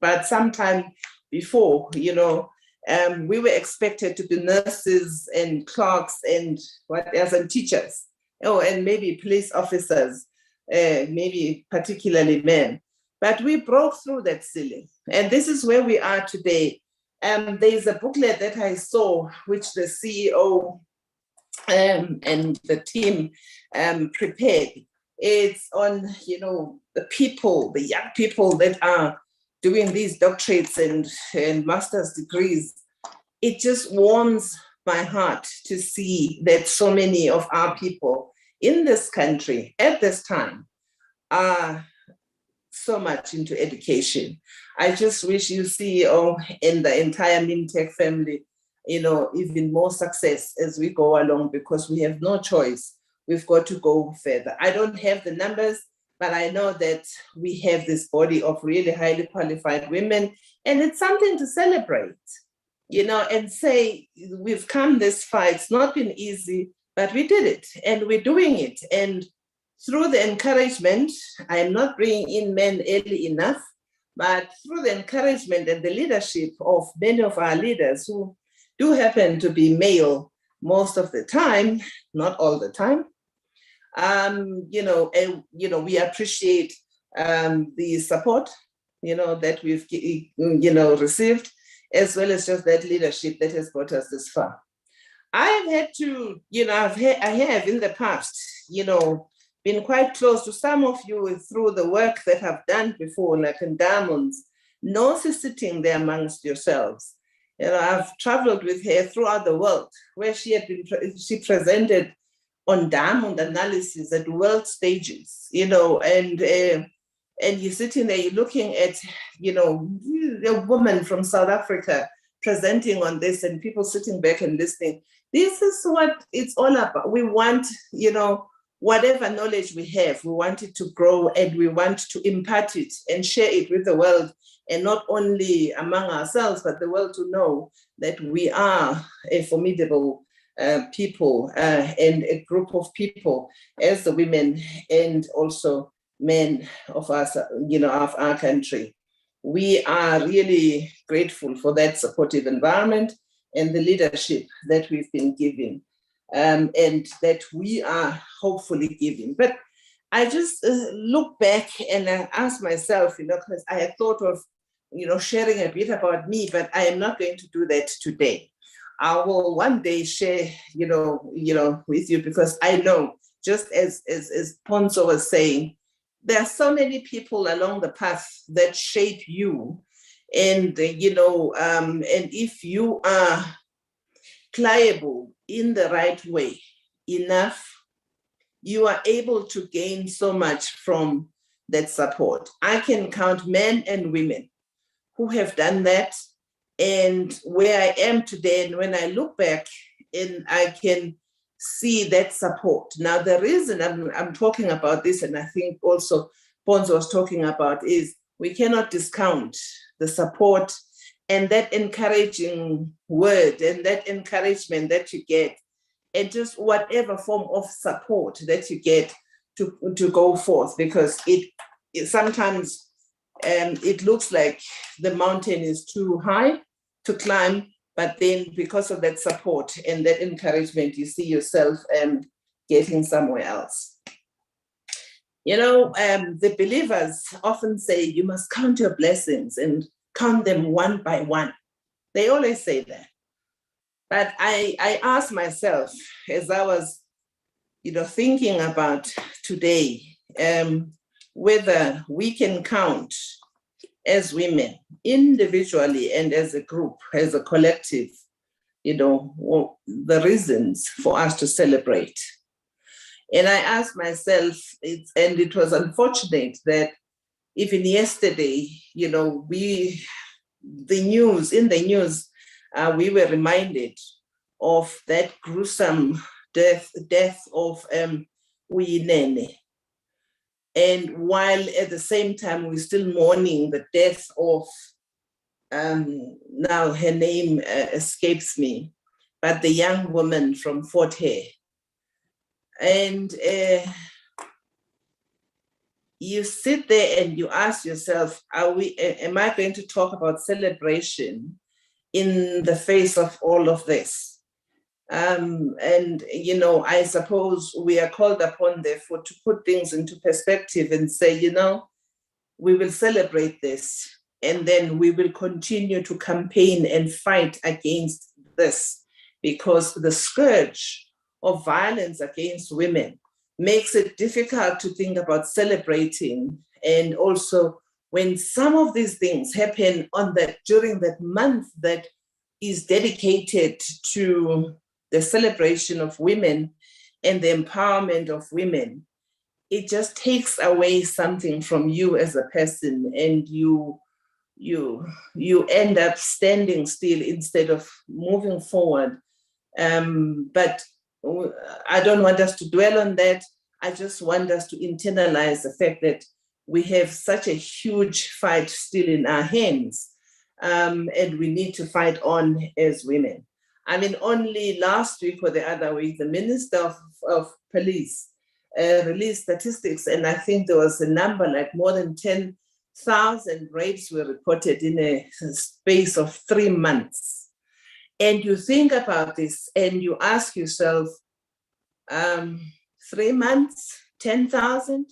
but sometime before, we were expected to be nurses and clerks and what else, and teachers, and maybe police officers, maybe particularly men. But we broke through that ceiling, and this is where we are today. There's a booklet that I saw, which the CEO and the team prepared. It's on, the people, the young people that are doing these doctorates and master's degrees. It just warms my heart to see that so many of our people in this country at this time are so much into education. I just wish you, CEO, and the entire Mintech family, even more success as we go along, because we have no choice. We've got to go further. I don't have the numbers, but I know that we have this body of really highly qualified women, and it's something to celebrate, and say we've come this far. It's not been easy, but we did it, and we're doing it. And through the encouragement, I am not bringing in men early enough, but through the encouragement and the leadership of many of our leaders who do happen to be male most of the time, not all the time, we appreciate the support, that we've, received, as well as just that leadership that has brought us this far. I've had to, I have in the past, been quite close to some of you through the work that I've done before, like in Diamonds, North is sitting there amongst yourselves. I've traveled with her throughout the world, where she presented on diamond analysis at world stages, and you're sitting there, you're looking at, a woman from South Africa presenting on this, and people sitting back and listening. This is what it's all about. We want, whatever knowledge we have, we want it to grow, and we want to impart it and share it with the world, and not only among ourselves, but the world to know that we are a formidable people and a group of people as the women and also men of us, of our country. We are really grateful for that supportive environment and the leadership that we've been given, and that we are hopefully giving. But I just look back and ask myself, because I had thought of, sharing a bit about me, but I am not going to do that today. I will one day share, with you, because I know, just as Ponzo was saying, there are so many people along the path that shape you. And, and if you are pliable in the right way enough, you are able to gain so much from that support. I can count men and women who have done that, and where I am today, and when I look back, and I can see that support. Now, the reason I'm talking about this, and I think also Ponzo was talking about, is we cannot discount the support and that encouraging word and that encouragement that you get, and just whatever form of support that you get to go forth, because it sometimes it looks like the mountain is too high to climb, but then because of that support and that encouragement, you see yourself getting somewhere else. The believers often say you must count your blessings and count them one by one. They always say that. But I asked myself, as I was, thinking about today, whether we can count as women, individually and as a group, as a collective, the reasons for us to celebrate. And I asked myself, and it was unfortunate that even yesterday, in the news, we were reminded of that gruesome death of Uyinene. And while at the same time, we're still mourning the death of, now her name escapes me, but the young woman from Fort Hare. And you sit there and you ask yourself, am I going to talk about celebration in the face of all of this? And, I suppose we are called upon, therefore, to put things into perspective and say, we will celebrate this, and then we will continue to campaign and fight against this, because the scourge of violence against women makes it difficult to think about celebrating. And also, when some of these things happen during that month that is dedicated to the celebration of women and the empowerment of women, it just takes away something from you as a person, and you end up standing still instead of moving forward. But I don't want us to dwell on that. I just want us to internalize the fact that we have such a huge fight still in our hands, and we need to fight on as women. Only last week or the other week, the Minister of Police released statistics, and I think there was a number like more than 10,000 rapes were reported in a space of 3 months. And you think about this and you ask yourself, 3 months, 10,000?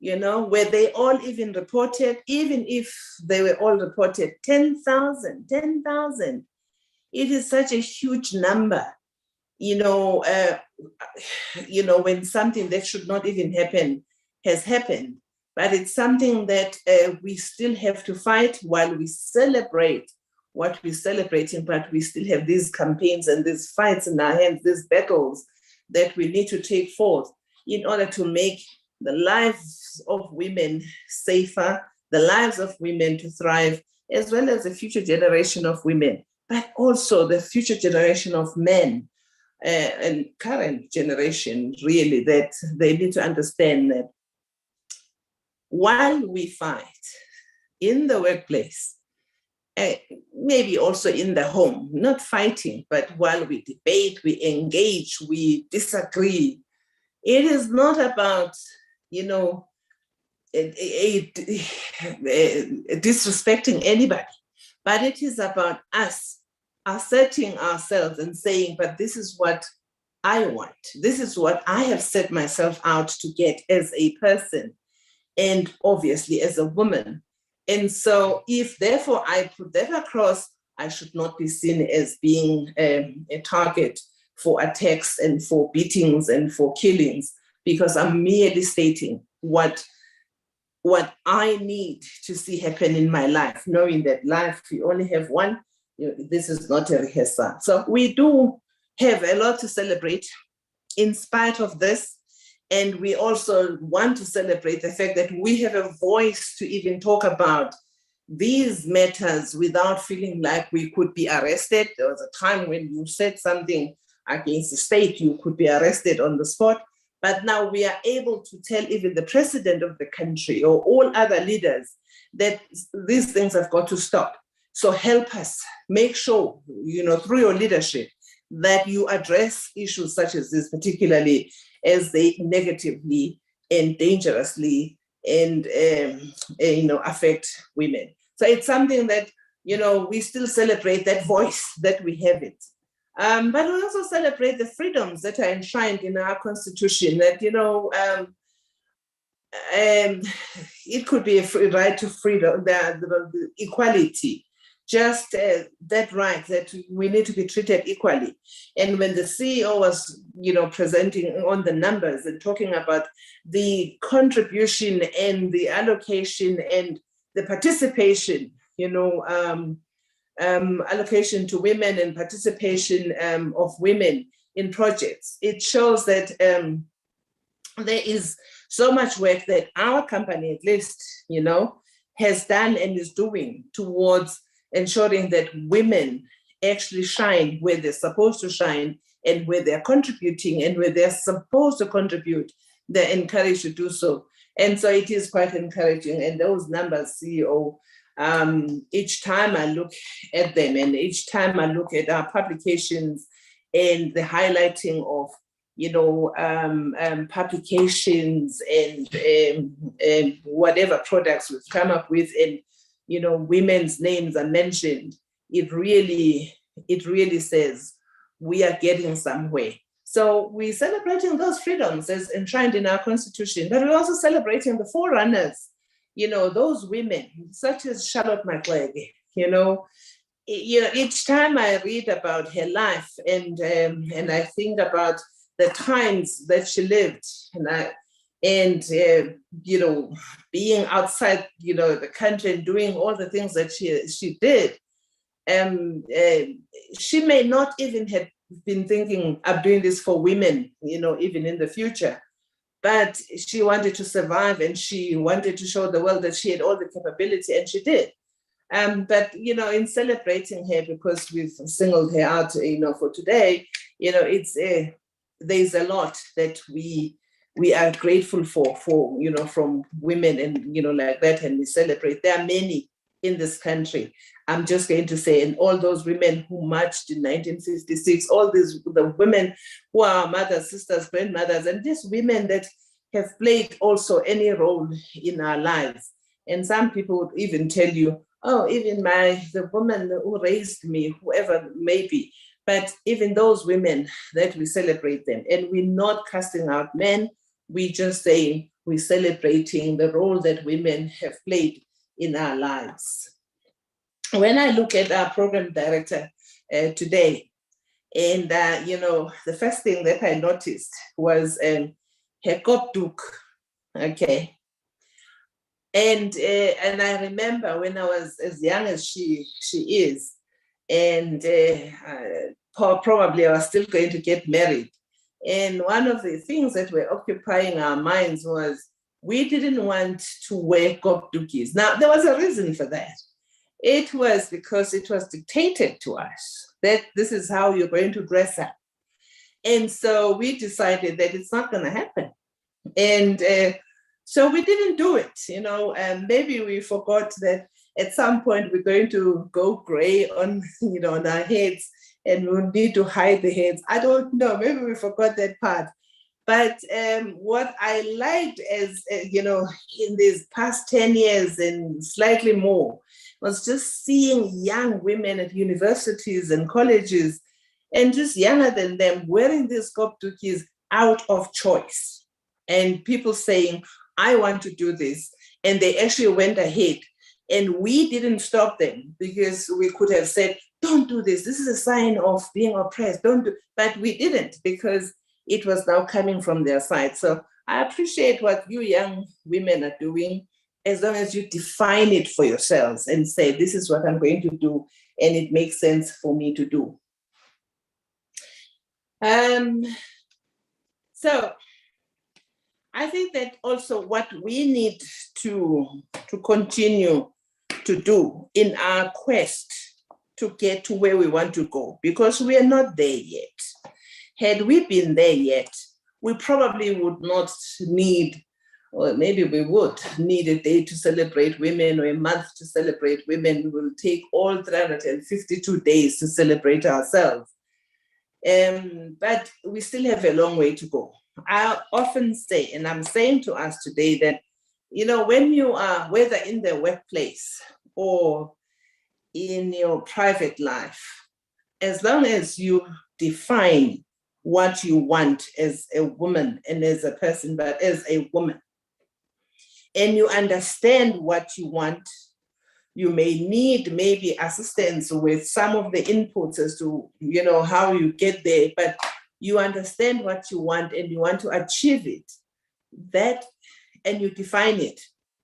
where they all even reported, even if they were all reported 10,000, it is such a huge number, when something that should not even happen has happened. But it's something that we still have to fight while we celebrate what we're celebrating, but we still have these campaigns and these fights in our hands, these battles that we need to take forth in order to make the lives of women safer, the lives of women to thrive, as well as the future generation of women, but also the future generation of men and current generation, really, that they need to understand that while we fight in the workplace, maybe also in the home, not fighting, but while we debate, we engage, we disagree, it is not about, disrespecting anybody, but it is about us asserting ourselves and saying, but this is what I want. This is what I have set myself out to get as a person and obviously as a woman. And so if therefore I put that across, I should not be seen as being a target for attacks and for beatings and for killings, because I'm merely stating what I need to see happen in my life, knowing that life, we only have one. This is not a rehearsal. So we do have a lot to celebrate in spite of this. And we also want to celebrate the fact that we have a voice to even talk about these matters without feeling like we could be arrested. There was a time when you said something against the state, you could be arrested on the spot. But now we are able to tell even the president of the country or all other leaders that these things have got to stop. So help us, make sure, through your leadership, that you address issues such as this, particularly as they negatively and dangerously and affect women. So it's something that we still celebrate that voice that we have it, but we also celebrate the freedoms that are enshrined in our constitution. That it could be a free right to freedom, the equality. Just that right that we need to be treated equally. And when the CEO was, presenting on the numbers and talking about the contribution and the allocation and the participation, allocation to women and participation of women in projects, it shows that there is so much work that our company, at least, has done and is doing towards ensuring that women actually shine where they're supposed to shine and where they're contributing and where they're supposed to contribute, they're encouraged to do so. And so it is quite encouraging. And those numbers, CEO, each time I look at them and each time I look at our publications and the highlighting of, publications and whatever products we've come up with, and women's names are mentioned, it really says we are getting somewhere. So we're celebrating those freedoms as enshrined in our constitution, but we're also celebrating the forerunners, those women such as Charlotte Maxeke. Each time I read about her life and I think about the times that she lived, and being outside, the country and doing all the things that she did, she may not even have been thinking of doing this for women, even in the future, but she wanted to survive and she wanted to show the world that she had all the capability, and she did. But in celebrating her, because we've singled her out, for today, it's there's a lot that we are grateful for from women and like that, and we celebrate. There are many in this country. I'm just going to say, and all those women who marched in 1956, all the women who are our mothers, sisters, grandmothers, and these women that have played also any role in our lives. And some people would even tell you, oh, even the woman who raised me, whoever may be. But even those women, that we celebrate them, and we're not casting out men. We just saying we're celebrating the role that women have played in our lives. When I look at our program director today, and the first thing that I noticed was her kopdoek, okay. And I remember when I was as young as she is, and probably I was still going to get married. And one of the things that were occupying our minds was we didn't want to wear kopdoekies. Now, there was a reason for that. It was because it was dictated to us that this is how you're going to dress up. And so we decided that it's not going to happen. And so we didn't do it, and maybe we forgot that at some point we're going to go gray on, on our heads, and we'll need to hide the heads. I don't know, maybe we forgot that part. But what I liked as, in these past 10 years and slightly more, was just seeing young women at universities and colleges, and just younger than them, wearing these kopdoekies out of choice. And people saying, I want to do this. And they actually went ahead. And we didn't stop them, because we could have said, don't do this. This is a sign of being oppressed. Don't do. But we didn't, because it was now coming from their side. So I appreciate what you young women are doing, as long as you define it for yourselves and say, this is what I'm going to do, and it makes sense for me to do. So I think that also what we need to continue to do in our quest to get to where we want to go, because we are not there yet. Had we been there yet, we probably would not need, or maybe we would need a day to celebrate women or a month to celebrate women. We will take all 352 days to celebrate ourselves. But we still have a long way to go. I often say, and I'm saying to us today, that, when you are, whether in the workplace or in your private life, as long as you define what you want as a woman and as a person, but as a woman, and you understand what you want, you may need maybe assistance with some of the inputs as to, how you get there, but you understand what you want and you want to achieve it, that, and you define it,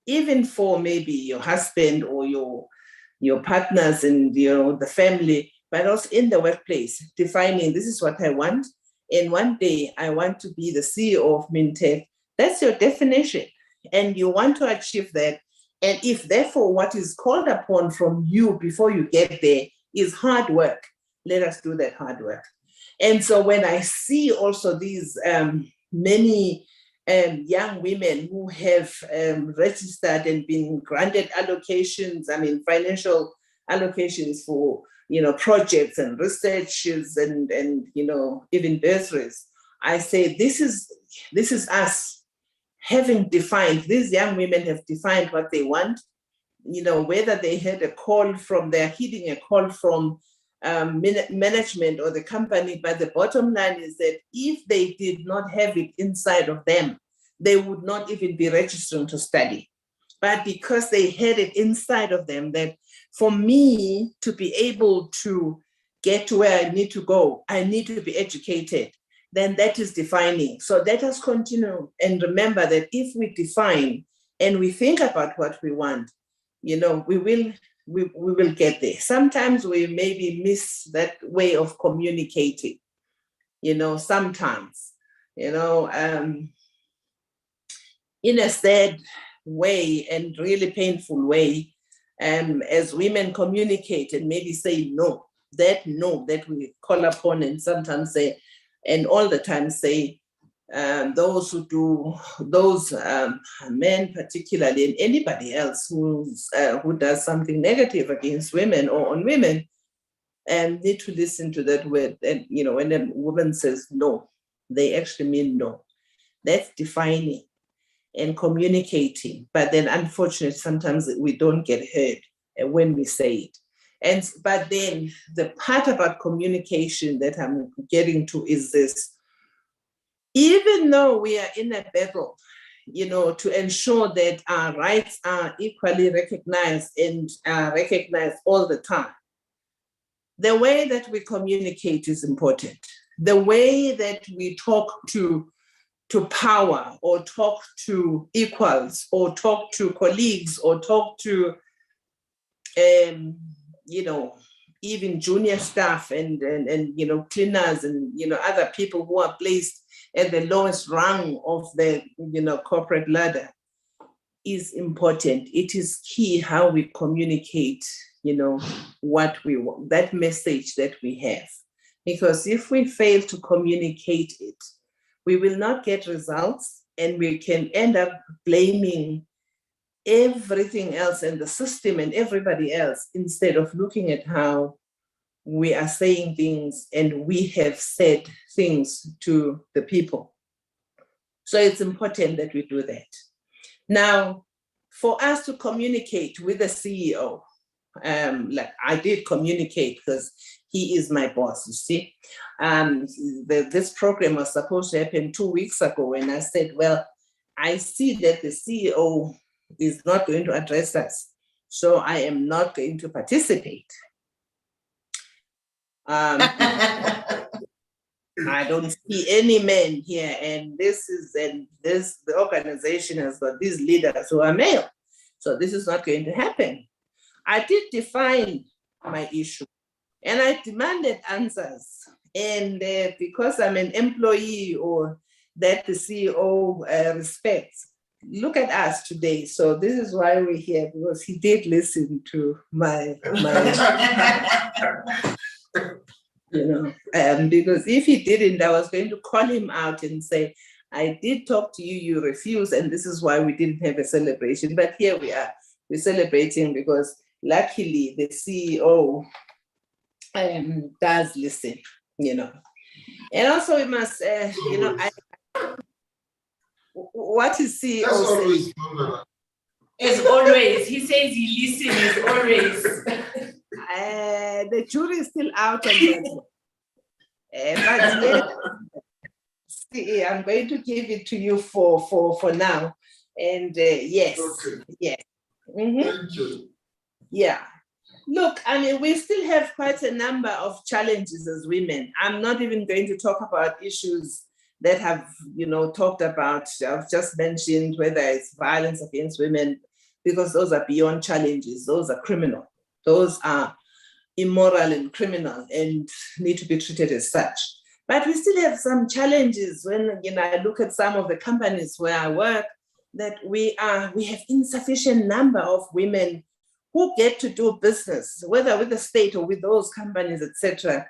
even for maybe your husband or your partners and the family, but also in the workplace, defining, this is what I want, and one day I want to be the CEO of Mintech. That's your definition, and you want to achieve that. And if therefore what is called upon from you before you get there is hard work, let us do that hard work. And so when I see also these many young women who have registered and been granted allocations, financial allocations for, projects and researches and even bursaries, I say this is us having defined, these young women have defined what they want, whether they had a call from, they're heeding a call from management or the company, but the bottom line is that if they did not have it inside of them, they would not even be registering to study. But because they had it inside of them, that for me to be able to get to where I need to go, I need to be educated, then that is defining. So let us continue and remember that if we define and we think about what we want, we will get there. Sometimes we maybe miss that way of communicating, sometimes, in a sad way and really painful way, as women communicate and maybe say no that we call upon, and sometimes say, and all the time say, those who do, those men particularly, and anybody else who does something negative against women or on women, need to listen to that word. And when a woman says no, they actually mean no. That's defining and communicating. But then unfortunately, sometimes we don't get heard when we say it. But then the part about communication that I'm getting to is this: even though we are in a battle, to ensure that our rights are equally recognized and recognized all the time. The way that we communicate is important. The way that we talk to power, or talk to equals, or talk to colleagues, or talk to, even junior staff and cleaners and, other people who are placed at the lowest rung of the, corporate ladder is important. It is key how we communicate, what we want, that message that we have. Because if we fail to communicate it, we will not get results, and we can end up blaming everything else and the system and everybody else, instead of looking at how we are saying things and we have said things to the people. So it's important that we do that. Now, for us to communicate with the CEO, like I did communicate because he is my boss, you see. This program was supposed to happen 2 weeks ago, and I said, well, I see that the CEO is not going to address us, so I am not going to participate. I don't see any men here, and the organization has got these leaders who are male, so this is not going to happen. I did define my issue, and I demanded answers. And because I'm an employee, or that the CEO respects, look at us today. So this is why we're here, because he did listen to my because if he didn't, I was going to call him out and say, I did talk to you, you refused, and this is why we didn't have a celebration. But here we are, we're celebrating because luckily the CEO does listen, And also we must, what is CEO saying? As always, he says he listens as always. The jury is still out on that. But yes, see, I'm going to give it to you for now. And yes, Okay. yes. Mhm. Thank you. Yeah. Look, I mean, we still have quite a number of challenges as women. I'm not even going to talk about issues that have, talked about. I've just mentioned whether it's violence against women, because those are beyond challenges. Those are criminal. Those are immoral and criminal and need to be treated as such. But we still have some challenges when, I look at some of the companies where I work, that we have insufficient number of women who get to do business, whether with the state or with those companies, etc.,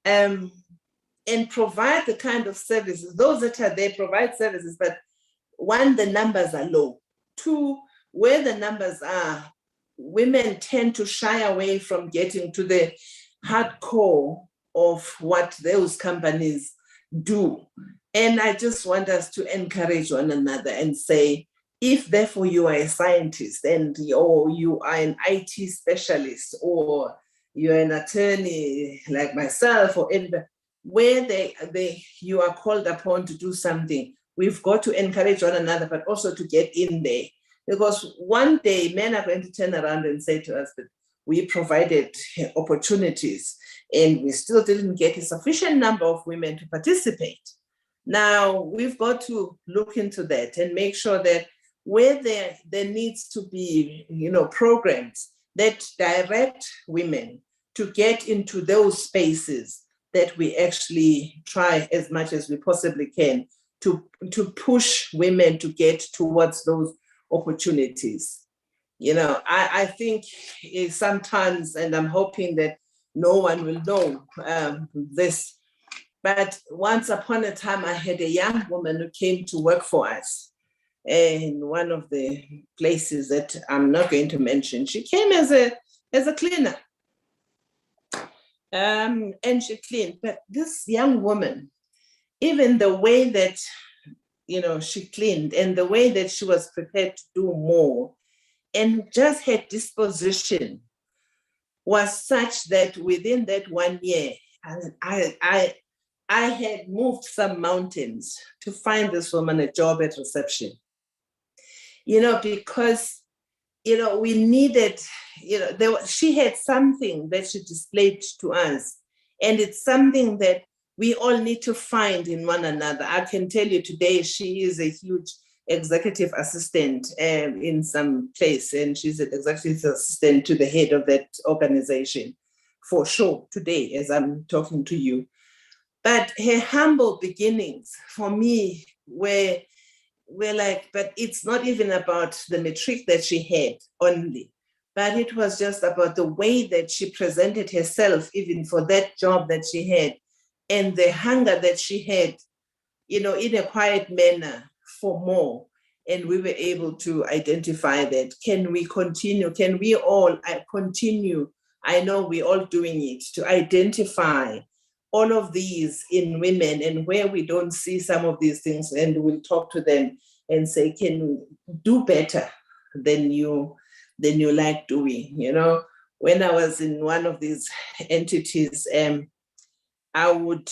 and provide the kind of services. Those that are there provide services, but one, the numbers are low. Two, where the numbers are, women tend to shy away from getting to the hardcore of what those companies do. And I just want us to encourage one another and say, if therefore you are a scientist or you are an IT specialist, or you're an attorney like myself, or where you are called upon to do something, we've got to encourage one another, but also to get in there. Because one day men are going to turn around and say to us that we provided opportunities and we still didn't get a sufficient number of women to participate. Now, we've got to look into that and make sure that where there needs to be, programs that direct women to get into those spaces, that we actually try as much as we possibly can to push women to get towards those opportunities. I think sometimes, and I'm hoping that no one will know this, but once upon a time, I had a young woman who came to work for us in one of the places that I'm not going to mention. She came as a cleaner, and she cleaned. But this young woman, even the way that she cleaned and the way that she was prepared to do more, and just her disposition was such that within that 1 year, I had moved some mountains to find this woman a job at reception. because, we needed, she had something that she displayed to us. And it's something that we all need to find in one another. I can tell you today, she is a huge executive assistant in some place, and she's an executive assistant to the head of that organization, for sure, today, as I'm talking to you. But her humble beginnings for me were like, but it's not even about the metric that she had only, but it was just about the way that she presented herself, even for that job that she had, and the hunger that she had, in a quiet manner for more. And we were able to identify that. Can we continue? Can we all continue? I know we're all doing it, to identify all of these in women, and where we don't see some of these things, and we'll talk to them and say, can we do better than you like doing? When I was in one of these entities, I would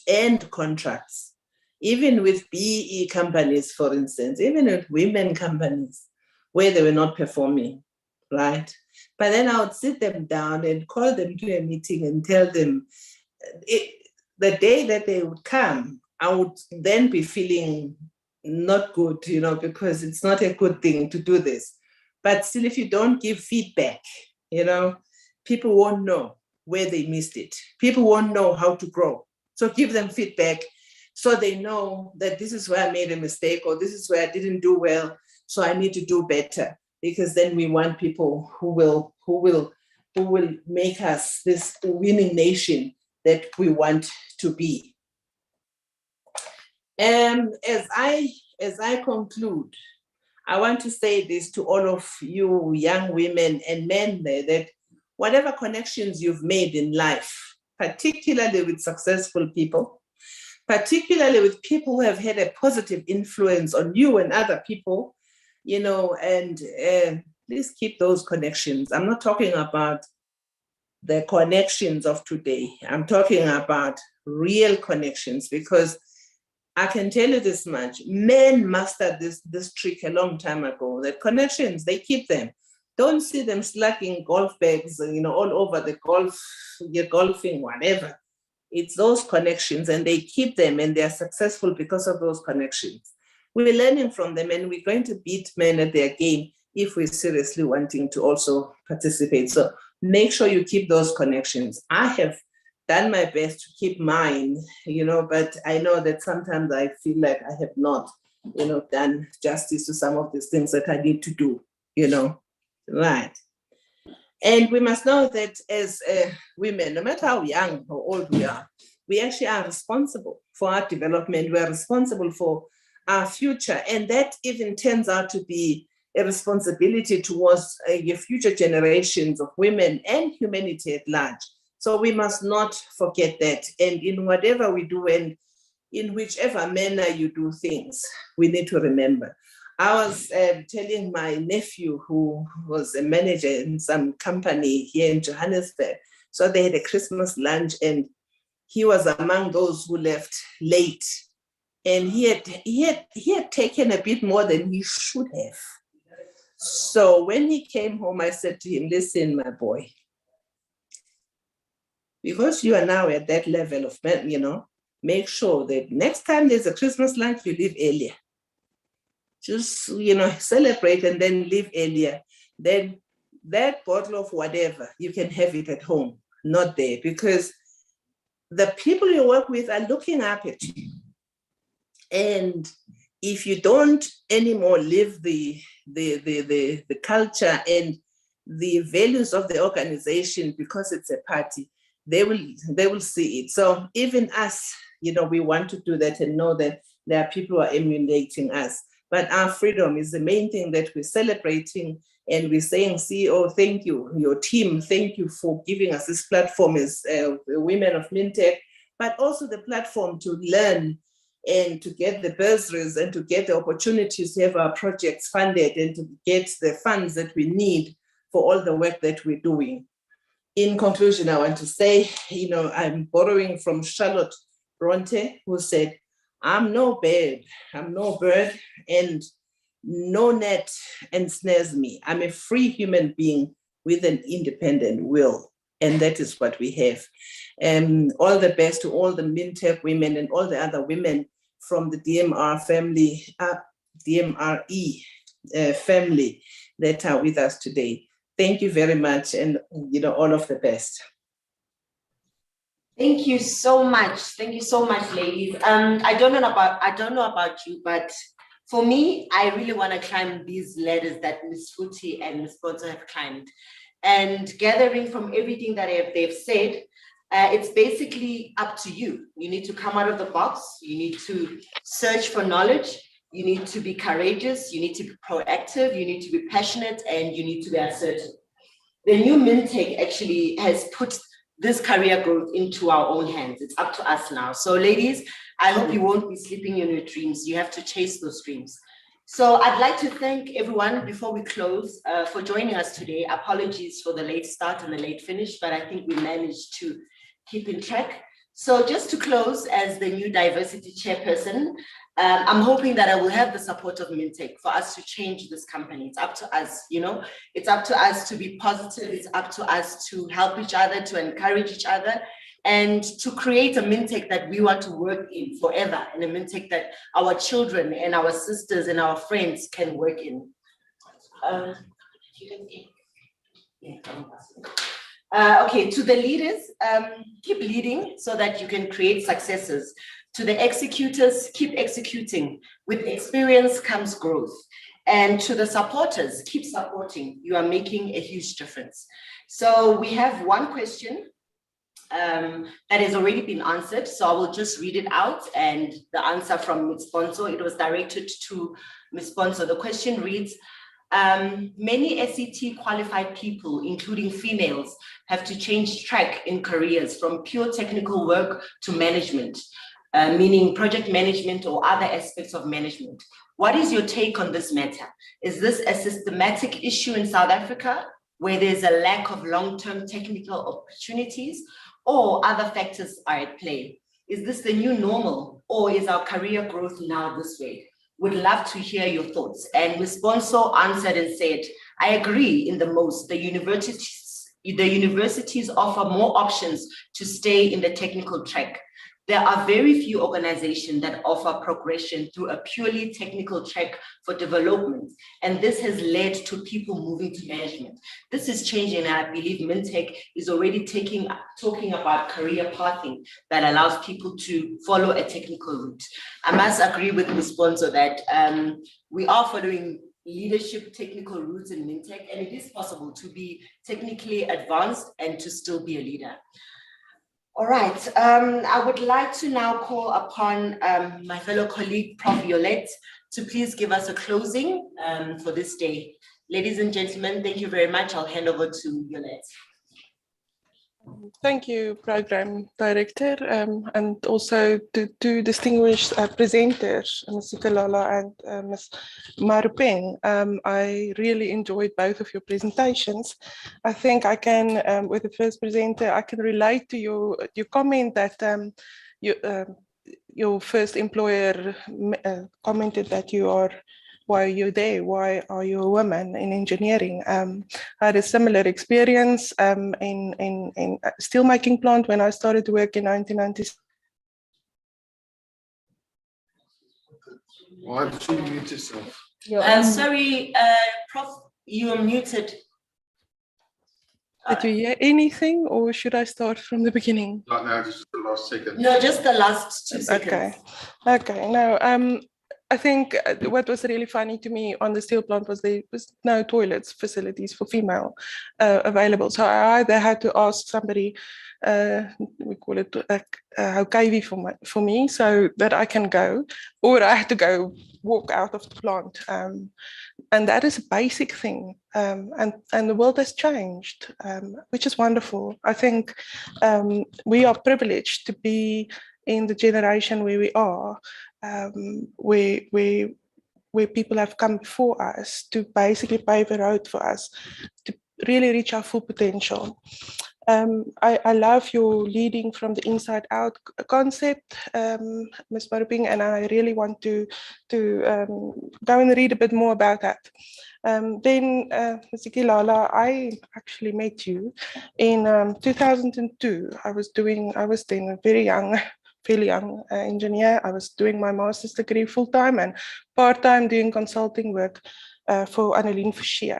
end contracts, even with BE companies, for instance, even with women companies, where they were not performing, right? But then I would sit them down and call them to a meeting and tell them the day that they would come, I would then be feeling not good, because it's not a good thing to do this. But still, if you don't give feedback, people won't know where they missed it. People won't know how to grow. So give them feedback so they know that this is where I made a mistake, or this is where I didn't do well, so I need to do better. Because then we want people who will make us this winning nation that we want to be. As I conclude, I want to say this to all of you young women and men there, that whatever connections you've made in life, particularly with successful people, particularly with people who have had a positive influence on you and other people, and please keep those connections. I'm not talking about the connections of today. I'm talking about real connections, because I can tell you this much: men mastered this trick a long time ago. That connections, they keep them. Don't see them slugging golf bags, all over the golfing, whatever. It's those connections, and they keep them, and they're successful because of those connections. We're learning from them, and we're going to beat men at their game if we're seriously wanting to also participate. So make sure you keep those connections. I have done my best to keep mine, but I know that sometimes I feel like I have not, done justice to some of these things that I need to do, right. And we must know that as women, no matter how young or old we are, we actually are responsible for our development. We are responsible for our future. And that even turns out to be a responsibility towards your future generations of women and humanity at large. So we must not forget that. And in whatever we do and in whichever manner you do things, we need to remember. I was telling my nephew, who was a manager in some company here in Johannesburg, so they had a Christmas lunch, and he was among those who left late. And he had taken a bit more than he should have. So when he came home, I said to him, listen, my boy, because you are now at that level of, make sure that next time there's a Christmas lunch, you leave earlier. Just, celebrate and then leave earlier. Then that bottle of whatever, you can have it at home, not there, because the people you work with are looking up at you. And if you don't anymore live the culture and the values of the organization because it's a party, they will see it. So even us, we want to do that and know that there are people who are emulating us. But our freedom is the main thing that we're celebrating, and we're saying, CEO, thank you, your team, thank you for giving us this platform as women of MinTech, but also the platform to learn and to get the bursaries and to get the opportunities to have our projects funded and to get the funds that we need for all the work that we're doing. In conclusion, I want to say, I'm borrowing from Charlotte Bronte, who said, I'm no bird, and no net ensnares me. I'm a free human being with an independent will. And that is what we have. All the best to all the MinTech women and all the other women from the DMR family, DMRE family that are with us today. Thank you very much, and all of the best. Thank you so much. Thank you so much, ladies. I don't know about you, but for me, I really want to climb these ladders that Ms. Futhi and Ms. Bonzo have climbed. And gathering from everything that they've said, it's basically up to you. You need to come out of the box. You need to search for knowledge. You need to be courageous. You need to be proactive. You need to be passionate, and you need to be assertive. The new MinTech actually has put this career growth into our own hands. It's up to us now. So ladies, I hope you won't be sleeping in your dreams. You have to chase those dreams. So I'd like to thank everyone before we close for joining us today. Apologies for the late start and the late finish, but I think we managed to keep in track. So just to close, as the new diversity chairperson, I'm hoping that I will have the support of MinTech for us to change this company. It's up to us, it's up to us to be positive. It's up to us to help each other, to encourage each other, and to create a MinTech that we want to work in forever, and a MinTech that our children and our sisters and our friends can work in. Okay, to the leaders, keep leading so that you can create successes. To the executors, keep executing. With experience comes growth. And to the supporters, keep supporting. You are making a huge difference. So we have one question that has already been answered. So I will just read it out, and the answer from Ms. Bonzo, it was directed to Ms. Bonzo. The question reads, many SET qualified people, including females, have to change track in careers from pure technical work to management, meaning project management or other aspects of management. What is your take on this matter? Is this a systematic issue in South Africa where there's a lack of long-term technical opportunities, or other factors are at play? Is this the new normal, or is our career growth now this way? Would love to hear your thoughts. And Ms. Bonzo answered and said, I agree in the most. The universities offer more options to stay in the technical track. There are very few organizations that offer progression through a purely technical track for development. And this has led to people moving to management. This is changing, and I believe MinTech is already talking about career pathing that allows people to follow a technical route. I must agree with Ms. Bonzo that we are following leadership technical routes in MinTech, and it is possible to be technically advanced and to still be a leader. All right, I would like to now call upon my fellow colleague, Prof. Yolette, to please give us a closing for this day. Ladies and gentlemen, thank you very much. I'll hand over to Yolette. Thank you, Program Director, and also to two distinguished presenters, Ms. Sikalala and Ms. Marupeng. I really enjoyed both of your presentations. I think I can, with the first presenter, I can relate to your comment that your first employer commented that why are you there? Why are you a woman in engineering? I had a similar experience in steelmaking plant when I started to work in 1996. Why did you mute yourself? Sorry, Prof, you are muted. Did you hear anything, or should I start from the beginning? No, just the last second. No, just the last 2 seconds. Okay. No, I think what was really funny to me on the steel plant was there was no toilets facilities for female available. So I either had to ask somebody, we call it houkewie for me, so that I can go, or I had to go walk out of the plant. And that is a basic thing. And the world has changed, which is wonderful. I think we are privileged to be in the generation where we are, where people have come before us to basically pave a road for us to really reach our full potential. I love your leading from the inside out concept, Ms. Maruping, and I really want to go and read a bit more about that. Then, Ms. Kilala, I actually met you in 2002. I was then a very young, fairly young engineer. I was doing my master's degree full-time and part-time doing consulting work for Annelien Forshey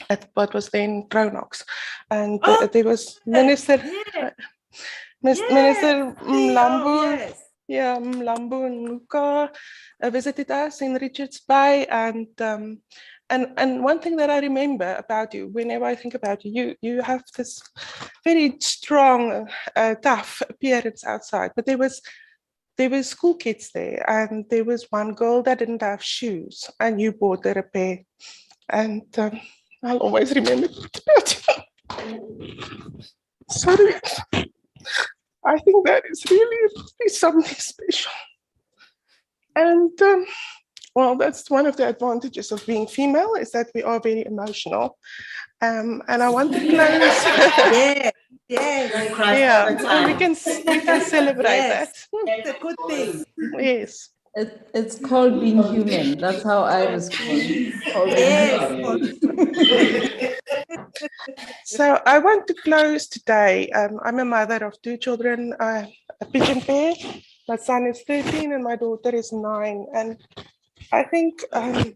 at what was then Tronox. And there was Minister Minister Mlambo. Yes. Yeah, Mlambo and Luka visited us in Richards Bay, and one thing that I remember about you, whenever I think about you, you have this very strong, tough appearance outside. But there were school kids there, and there was one girl that didn't have shoes, and you bought her a pair, and I'll always remember that. Sorry. I think that is really something special. And well, that's one of the advantages of being female, is that we are very emotional. And I want to close. Yes. Yeah, and we can celebrate Yes. that. It's a good thing. Yes. It's called being human. That's how I respond. So I want to close today. I'm a mother of 2 children, a pigeon pair. My son is 13 and my daughter is 9. And I think I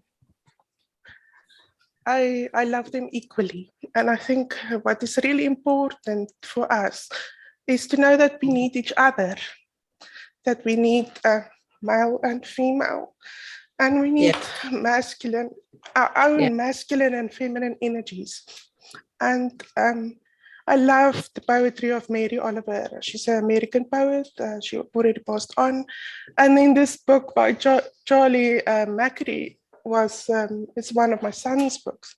love them equally. And I think what is really important for us is to know that we need each other, that we need male and female, and we need masculine, our own masculine and feminine energies. And I love the poetry of Mary Oliver. She's an American poet. She already passed on. And in this book by Charlie Macri it's one of my son's books,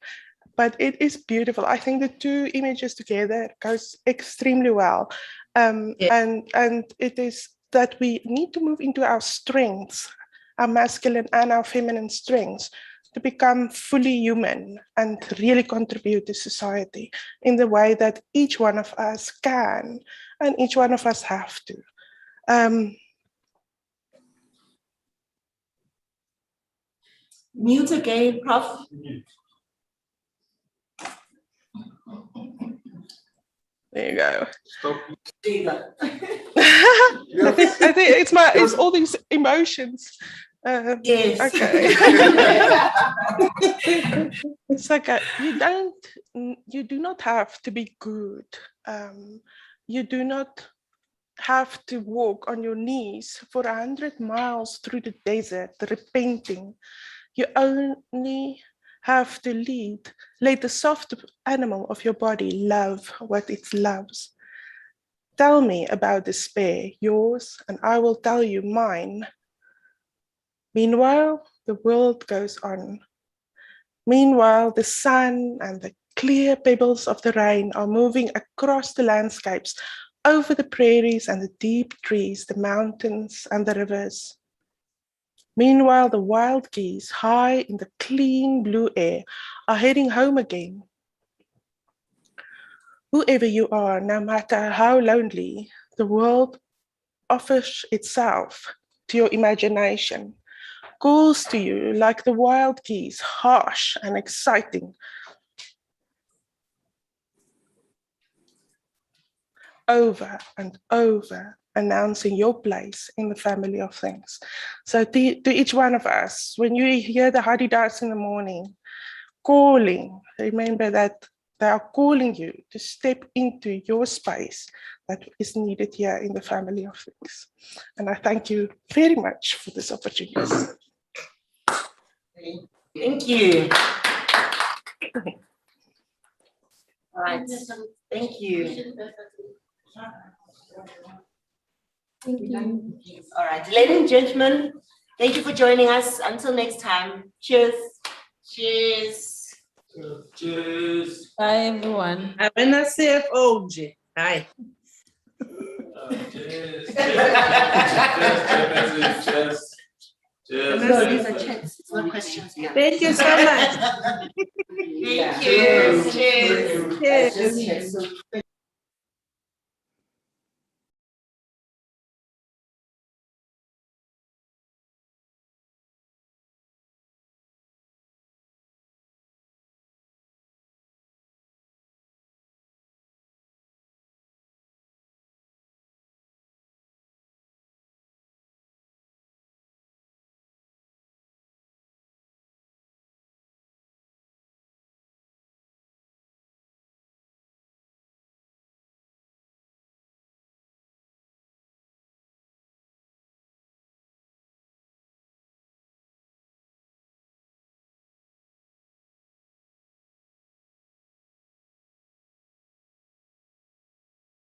but it is beautiful. I think the 2 images together goes extremely well. And it is that we need to move into our strengths, our masculine and our feminine strengths, to become fully human and really contribute to society in the way that each one of us can and each one of us have to. Mute again, Prof. There you go. Stop. I think it's all these emotions. Yes. Okay. It's like you do not have to be good. You do not have to walk on your knees for 100 miles through the desert repenting. You only have to let the soft animal of your body love what it loves. Tell me about despair, yours, and I will tell you mine. Meanwhile, the world goes on. Meanwhile, the sun and the clear pebbles of the rain are moving across the landscapes, over the prairies and the deep trees, the mountains and the rivers. Meanwhile, the wild geese, high in the clean blue air, are heading home again. Whoever you are, no matter how lonely, the world offers itself to your imagination, calls to you like the wild geese, harsh and exciting. Over and over, announcing your place in the family of things. So to each one of us, when you hear the Hadidas in the morning, calling, remember that they are calling you to step into your space that is needed here in the family of things. And I thank you very much for this opportunity. Thank you. All right, thank you. All right, ladies and gentlemen, thank you for joining us. Until next time, cheers. Cheers. Cheers. Bye, everyone. I'm gonna say OG. Hi. Cheers. Cheers. No, these are chats, it's not questions. Thank you so much. Thank Yeah. you. Cheers. Thank you. I just had so